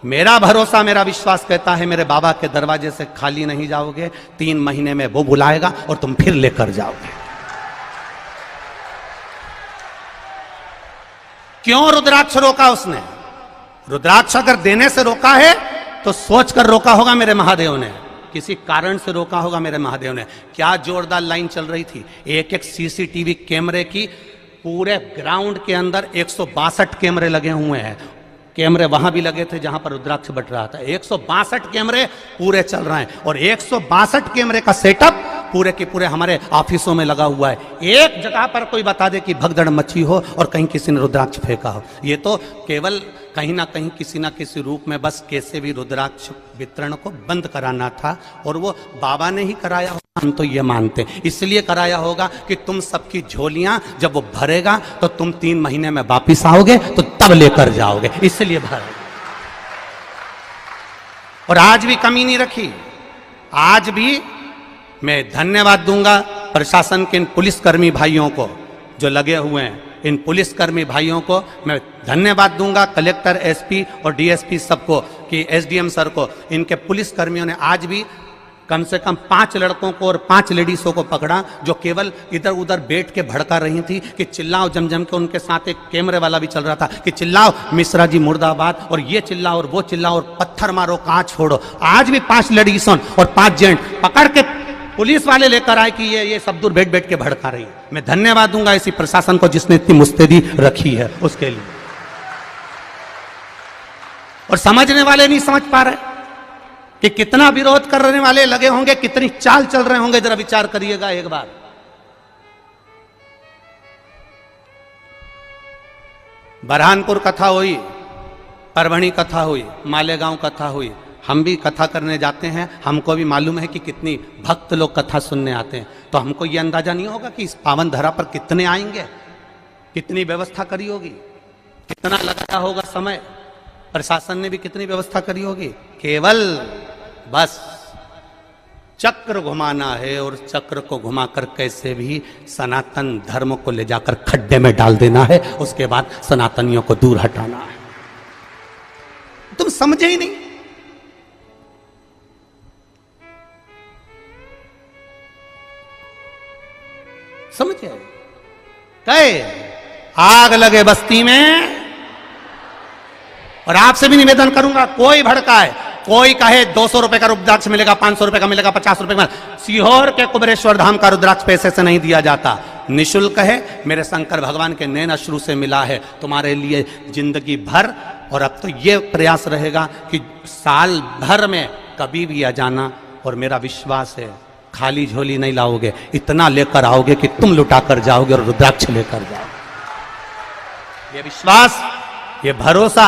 मेरा भरोसा, मेरा विश्वास कहता है मेरे बाबा के दरवाजे से खाली नहीं जाओगे। 3 महीने में वो बुलाएगा और तुम फिर लेकर जाओगे। क्यों रुद्राक्ष रोका उसने? रुद्राक्ष अगर देने से रोका है तो सोच कर रोका होगा मेरे महादेव ने, किसी कारण से रोका होगा मेरे महादेव ने। क्या जोरदार लाइन चल रही थी, एक एक सीसीटीवी कैमरे की। पूरे ग्राउंड के अंदर 162 कैमरे लगे हुए हैं। कैमरे वहां भी लगे थे जहां पर रुद्राक्ष बट रहा था। 162 कैमरे पूरे चल रहे हैं और 162 कैमरे का सेटअप पूरे के पूरे हमारे ऑफिसों में लगा हुआ है। एक जगह पर कोई बता दे कि भगदड़ मची हो और कहीं किसी ने रुद्राक्ष फेंका हो, ये तो केवल कहीं ना कहीं किसी ना किसी रूप में बस कैसे भी रुद्राक्ष वितरण को बंद कराना था, और वो बाबा ने ही कराया होगा, हम तो ये मानते हैं। इसलिए कराया होगा कि तुम सबकी झोलियां जब वो भरेगा तो तुम 3 महीने में वापिस आओगे तो तब लेकर जाओगे, इसलिए भरेगा। और आज भी कमी नहीं रखी। आज भी मैं धन्यवाद दूंगा प्रशासन के इन पुलिसकर्मी भाइयों को जो लगे हुए हैं, इन पुलिसकर्मी भाइयों को मैं धन्यवाद दूंगा, कलेक्टर, एसपी और डीएसपी सबको, कि एसडीएम सर को। इनके पुलिसकर्मियों ने आज भी कम से कम 5 लड़कों को और 5 लेडीजों को पकड़ा जो केवल इधर उधर बैठ के भड़का रही थी कि चिल्लाओ जम के। उनके साथ एक कैमरे वाला भी चल रहा था कि चिल्लाओ मिश्रा जी मुर्दाबाद, और ये चिल्लाओ और वो चिल्लाओ और पत्थर मारो, कहां छोड़ो। आज भी 5 लेडीजों और 5 जेंट पकड़ के पुलिस वाले लेकर आए कि ये सब दूर बैठ बैठ के भड़का रही है। मैं धन्यवाद दूंगा इसी प्रशासन को जिसने इतनी मुस्तैदी रखी है उसके लिए। और समझने वाले नहीं समझ पा रहे कि कितना विरोध करने वाले लगे होंगे, कितनी चाल चल रहे होंगे, जरा विचार करिएगा एक बार। बरहानपुर कथा हुई, परभणी कथा हुई, मालेगांव कथा हुई। हम भी कथा करने जाते हैं, हमको भी मालूम है कि कितनी भक्त लोग कथा सुनने आते हैं। तो हमको ये अंदाजा नहीं होगा कि इस पावन धरा पर कितने आएंगे, कितनी व्यवस्था करी होगी, कितना लगाया होगा समय, प्रशासन ने भी कितनी व्यवस्था करी होगी। केवल बस चक्र घुमाना है, और चक्र को घुमाकर कैसे भी सनातन धर्म को ले जाकर खड्डे में डाल देना है, उसके बाद सनातनियों को दूर हटाना है। तुम समझे ही नहीं। समझे? कहे आग लगे बस्ती में। और आपसे भी निवेदन करूंगा, कोई भड़काए, कोई कहे 200 रुपए का रुद्राक्ष मिलेगा, 500 रुपए का मिलेगा, 50 रुपए का। सीहोर के कुबेरेश्वर धाम का रुद्राक्ष पैसे से नहीं दिया जाता, निःशुल्क है। मेरे शंकर भगवान के नैन अश्रु से मिला है तुम्हारे लिए जिंदगी भर। और अब तो ये प्रयास रहेगा कि साल भर में कभी भी आ जाना, और मेरा विश्वास है खाली झोली नहीं लाओगे, इतना लेकर आओगे कि तुम लुटा कर जाओगे और रुद्राक्ष लेकर जाओगे। ये विश्वास, ये भरोसा।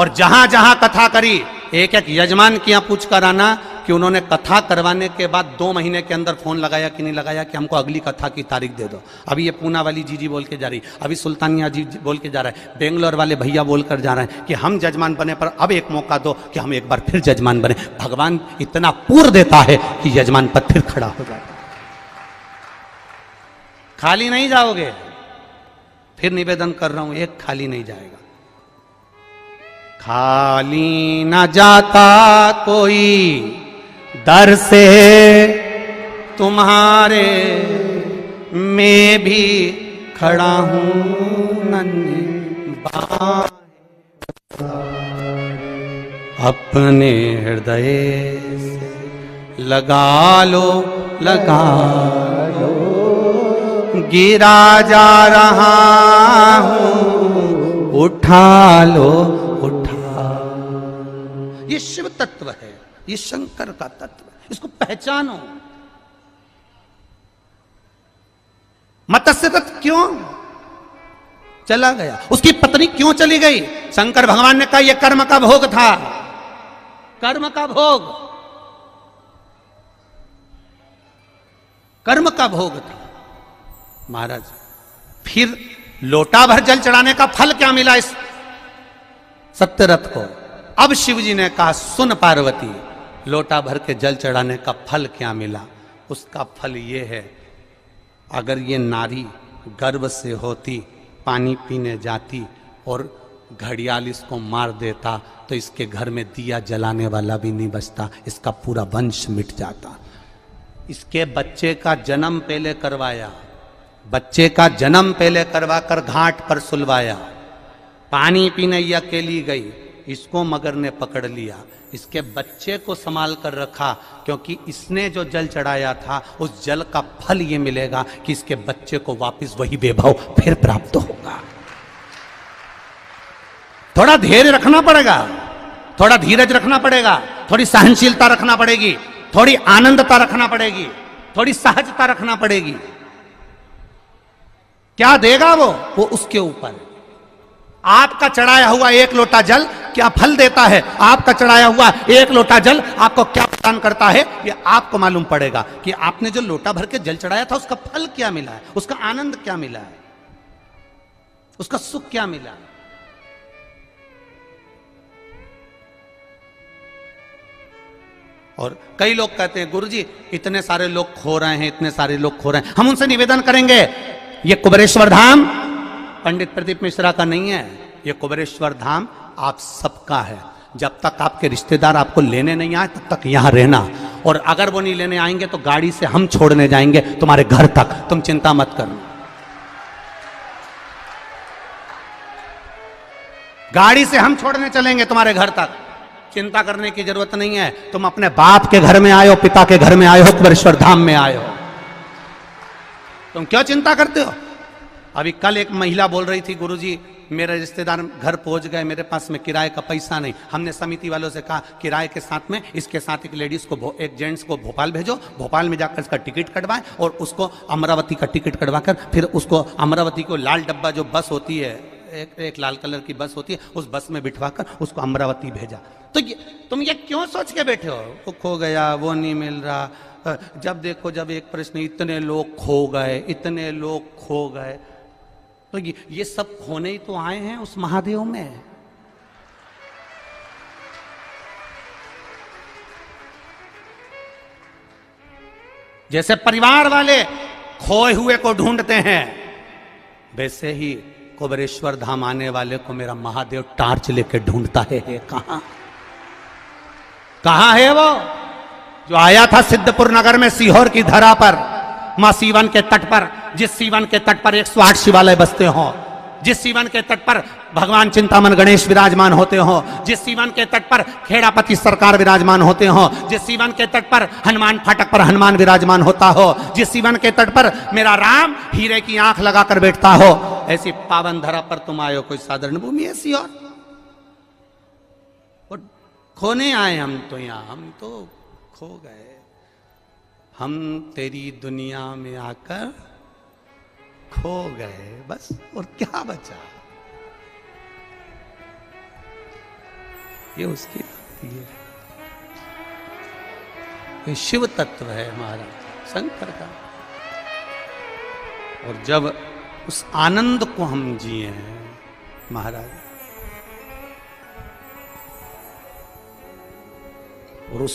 और जहां जहां कथा करी, एक एक यजमान की यहां पूछ कर आना कि उन्होंने कथा करवाने के बाद 2 महीने के अंदर फोन लगाया कि नहीं लगाया कि हमको अगली कथा की तारीख दे दो। अभी ये पूना वाली जीजी बोल के जा रही, अभी सुल्तानिया जी बोल के जा रहा है, बेंगलोर वाले भैया बोल कर जा रहे हैं कि हम जजमान बने पर अब एक मौका दो कि हम एक बार फिर जजमान बने। भगवान इतना पूर्ण देता है कि यजमान पर फिर खड़ा हो जाता है। खाली नहीं जाओगे, फिर निवेदन कर रहा हूं, एक खाली नहीं जाएगा। खाली न जाता कोई दर से तुम्हारे, मैं भी खड़ा हूं नन्ही बाहें, अपने हृदय से लगा लो, लगा लो, गिरा जा रहा हूं, उठा लो, उठा। ये शिव तत्व है, ये शंकर का तत्व है, इसको पहचानो। मत्स्य तत्व क्यों चला गया, उसकी पत्नी क्यों चली गई? शंकर भगवान ने कहा यह कर्म का भोग था, कर्म का भोग, कर्म का भोग था। महाराज फिर लोटा भर जल चढ़ाने का फल क्या मिला इस सत्यरथ को? अब शिव जी ने कहा सुन पार्वती, लोटा भर के जल चढ़ाने का फल क्या मिला? उसका फल ये है, अगर ये नारी गर्भ से होती, पानी पीने जाती और घड़ियाल इसको मार देता तो इसके घर में दिया जलाने वाला भी नहीं बचता, इसका पूरा वंश मिट जाता। इसके बच्चे का जन्म पहले करवाया, बच्चे का जन्म पहले करवाकर घाट पर सुलवाया। पानी पीने ये अकेली गई, इसको मगर ने पकड़ लिया, इसके बच्चे को संभाल कर रखा, क्योंकि इसने जो जल चढ़ाया था उस जल का फल ये मिलेगा कि इसके बच्चे को वापस वही वैभव फिर प्राप्त होगा। थोड़ा धैर्य रखना पड़ेगा, थोड़ा धीरज रखना पड़ेगा, थोड़ी सहनशीलता रखना पड़ेगी, थोड़ी आनंदता रखना पड़ेगी, थोड़ी सहजता रखना पड़ेगी। क्या देगा वो उसके ऊपर। आपका चढ़ाया हुआ एक लोटा जल क्या फल देता है, आपका चढ़ाया हुआ एक लोटा जल आपको क्या प्रदान करता है, ये आपको मालूम पड़ेगा कि आपने जो लोटा भर के जल चढ़ाया था उसका फल क्या मिला है, उसका आनंद क्या मिला है, उसका सुख क्या मिला है। और कई लोग कहते हैं गुरुजी इतने सारे लोग खो रहे हैं, इतने सारे लोग खो रहे हैं। हम उनसे निवेदन करेंगे, ये कुबेरेश्वर धाम पंडित प्रदीप मिश्रा का नहीं है, ये कुबेरेश्वर धाम आप सबका है। जब तक आपके रिश्तेदार आपको लेने नहीं आए तब तक यहां रहना, और अगर वो नहीं लेने आएंगे तो गाड़ी से हम छोड़ने जाएंगे तुम्हारे घर तक, तुम चिंता मत करना। गाड़ी से हम छोड़ने चलेंगे तुम्हारे घर तक, चिंता करने की जरूरत नहीं है। तुम अपने बाप के घर में आए हो, पिता के घर में आए हो, कुबेरेश्वर धाम में आए हो, तुम क्यों चिंता करते हो। अभी कल एक महिला बोल रही थी गुरुजी मेरे रिश्तेदार घर पहुंच गए, मेरे पास में किराए का पैसा नहीं। हमने समिति वालों से कहा किराए के साथ में इसके साथ एक लेडीज को, एक जेंट्स को भोपाल भेजो, भोपाल में जाकर इसका टिकट कटवाएं और उसको अमरावती का टिकट कटवाकर फिर उसको अमरावती को लाल डब्बा जो बस होती है, एक लाल कलर की बस होती है, उस बस में बिठवाकर उसको अमरावती भेजा। तो तुम ये क्यों सोच के बैठे हो वो खो गया, वो नहीं मिल रहा। जब देखो जब एक प्रश्न, इतने लोग खो गए, इतने लोग खो गए, तो ये सब खोने ही तो आए हैं उस महादेव में। जैसे परिवार वाले खोए हुए को ढूंढते हैं, वैसे ही कुबेरेश्वर धाम आने वाले को मेरा महादेव टार्च लेके ढूंढता है। कहां है वो जो आया था सिद्धपुर नगर में सीहोर की धरा पर, मां सीवन के तट पर, जिस सीवन के तट पर 108 शिवालय बसते हो, जिस सीवन के तट पर भगवान चिंतामन गणेश विराजमान होते हो, जिस सीवन के तट पर खेड़ापति सरकार विराजमान होते हो, जिस सीवन के तट पर हनुमान फाटक पर हनुमान विराजमान होता हो, जिस सीवन के तट पर मेरा राम हीरे की आंख लगाकर बैठता हो, ऐसी पावन धरा पर तुम आए हो। कोई साधारण भूमि ऐसी और खोने आए हम तो, यहां हम तो खो गए। हम तेरी दुनिया में आकर खो गए, बस और क्या बचा। ये उसकी भक्ति है, ये शिव तत्व है महाराज शंकर का। और जब उस आनंद को हम जिए हैं महाराज, और उस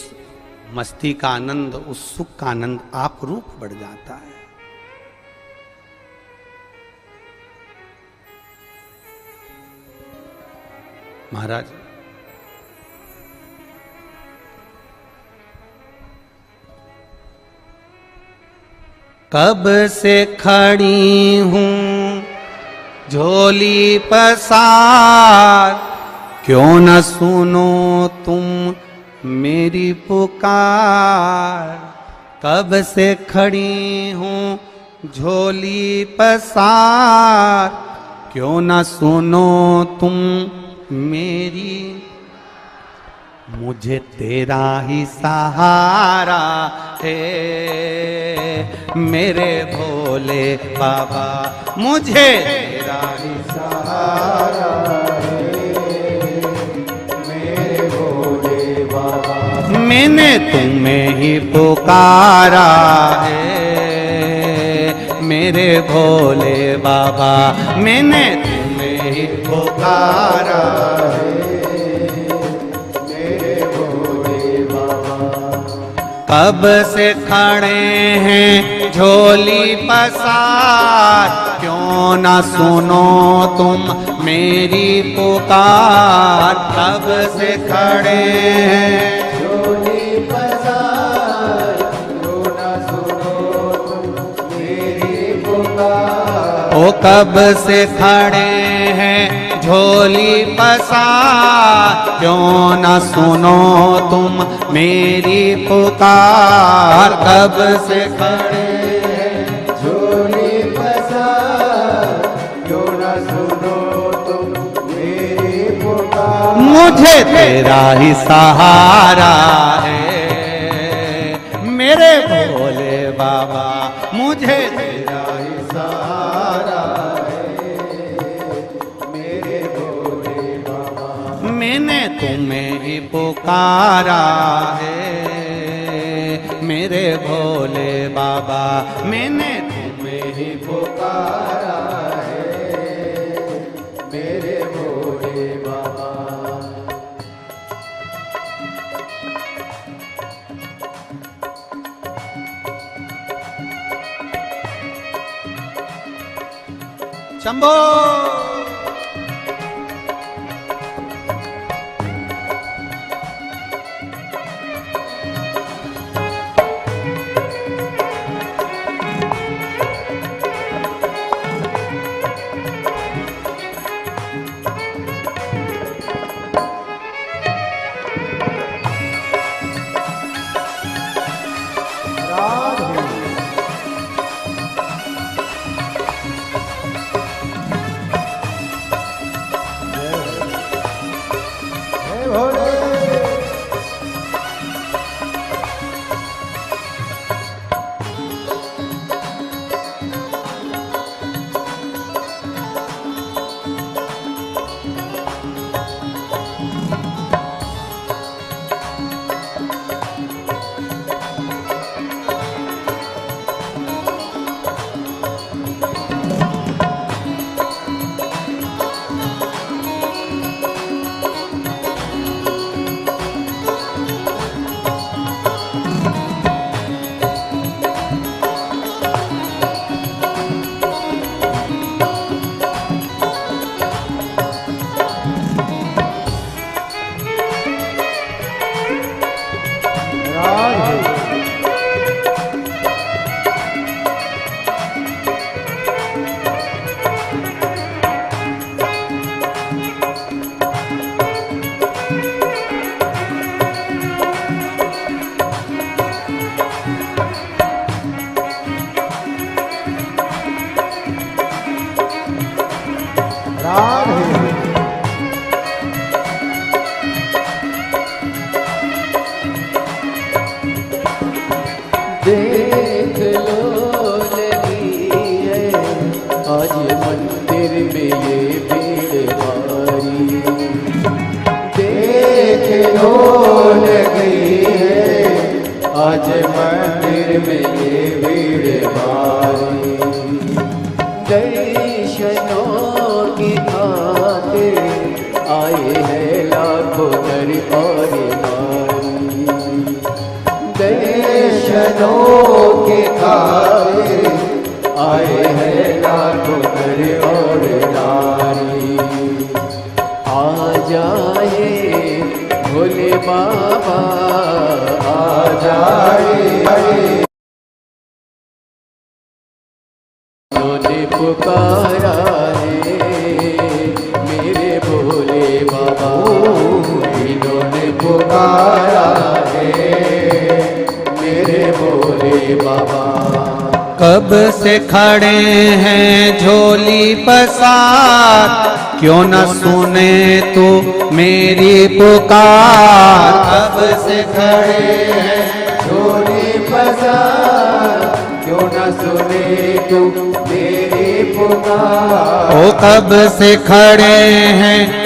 मस्ती का आनंद, उस सुख का आनंद आप रूप बढ़ जाता है। महाराज कब से खड़ी हूं झोली पसार, क्यों न सुनो तुम मेरी पुकार। कब से खड़ी हूं झोली पसार, क्यों न सुनो तुम मेरी। मुझे तेरा ही सहारा है मेरे भोले बाबा, मुझे तेरा ही सहारा है मेरे भोले बाबा। मैंने तुम्हें ही पुकारा है मेरे भोले बाबा, मैंने तुम्हें ही पुकारा है मेरे भोले बाबा। कब से खड़े हैं झोली पसार, क्यों ना सुनो तुम मेरी पुकार। कब से खड़े हैं झोली पसार, क्यों ना सुनो तुम मेरी पुकार। ओ कब से खड़े हैं झोली पसार, क्यों ना सुनो तुम मेरी पुकार। कब से खड़े हैं झोली पसार, क्यों ना सुनो तुम मेरी पुकार। मुझे तेरा ही सहारा है मेरे भोले बाबा, मुझे तेरा ही सहारा है मेरे भोले तुम्हें ही पुकारा है मेरे भोले बाबा, मैंने तुम्हें ही पुकारा है मेरे भोले बाबा। शंभो देख लो लगी है आज मंदिर में ये भीड़ भारी, देख लो लगी है आज मंदिर में ये भीड़ भारी। दर्शनों की खातिर आए हैं लाखों नर और नारी, दर्शनों के खातिर आए हैं लाखों नर और नारी। आ जाए भोले बाबा आ जाए, उन्होंने पुकारा है मेरे भोले बाबा, इन्होंने पुकारा है मेरे भोले बाबा। कब से खड़े हैं झोली पसार, क्यों न सुने तू मेरी पुकार। कब से खड़े हैं झोली पसार, क्यों न सुने तू मेरी पुकार। ओ कब से खड़े हैं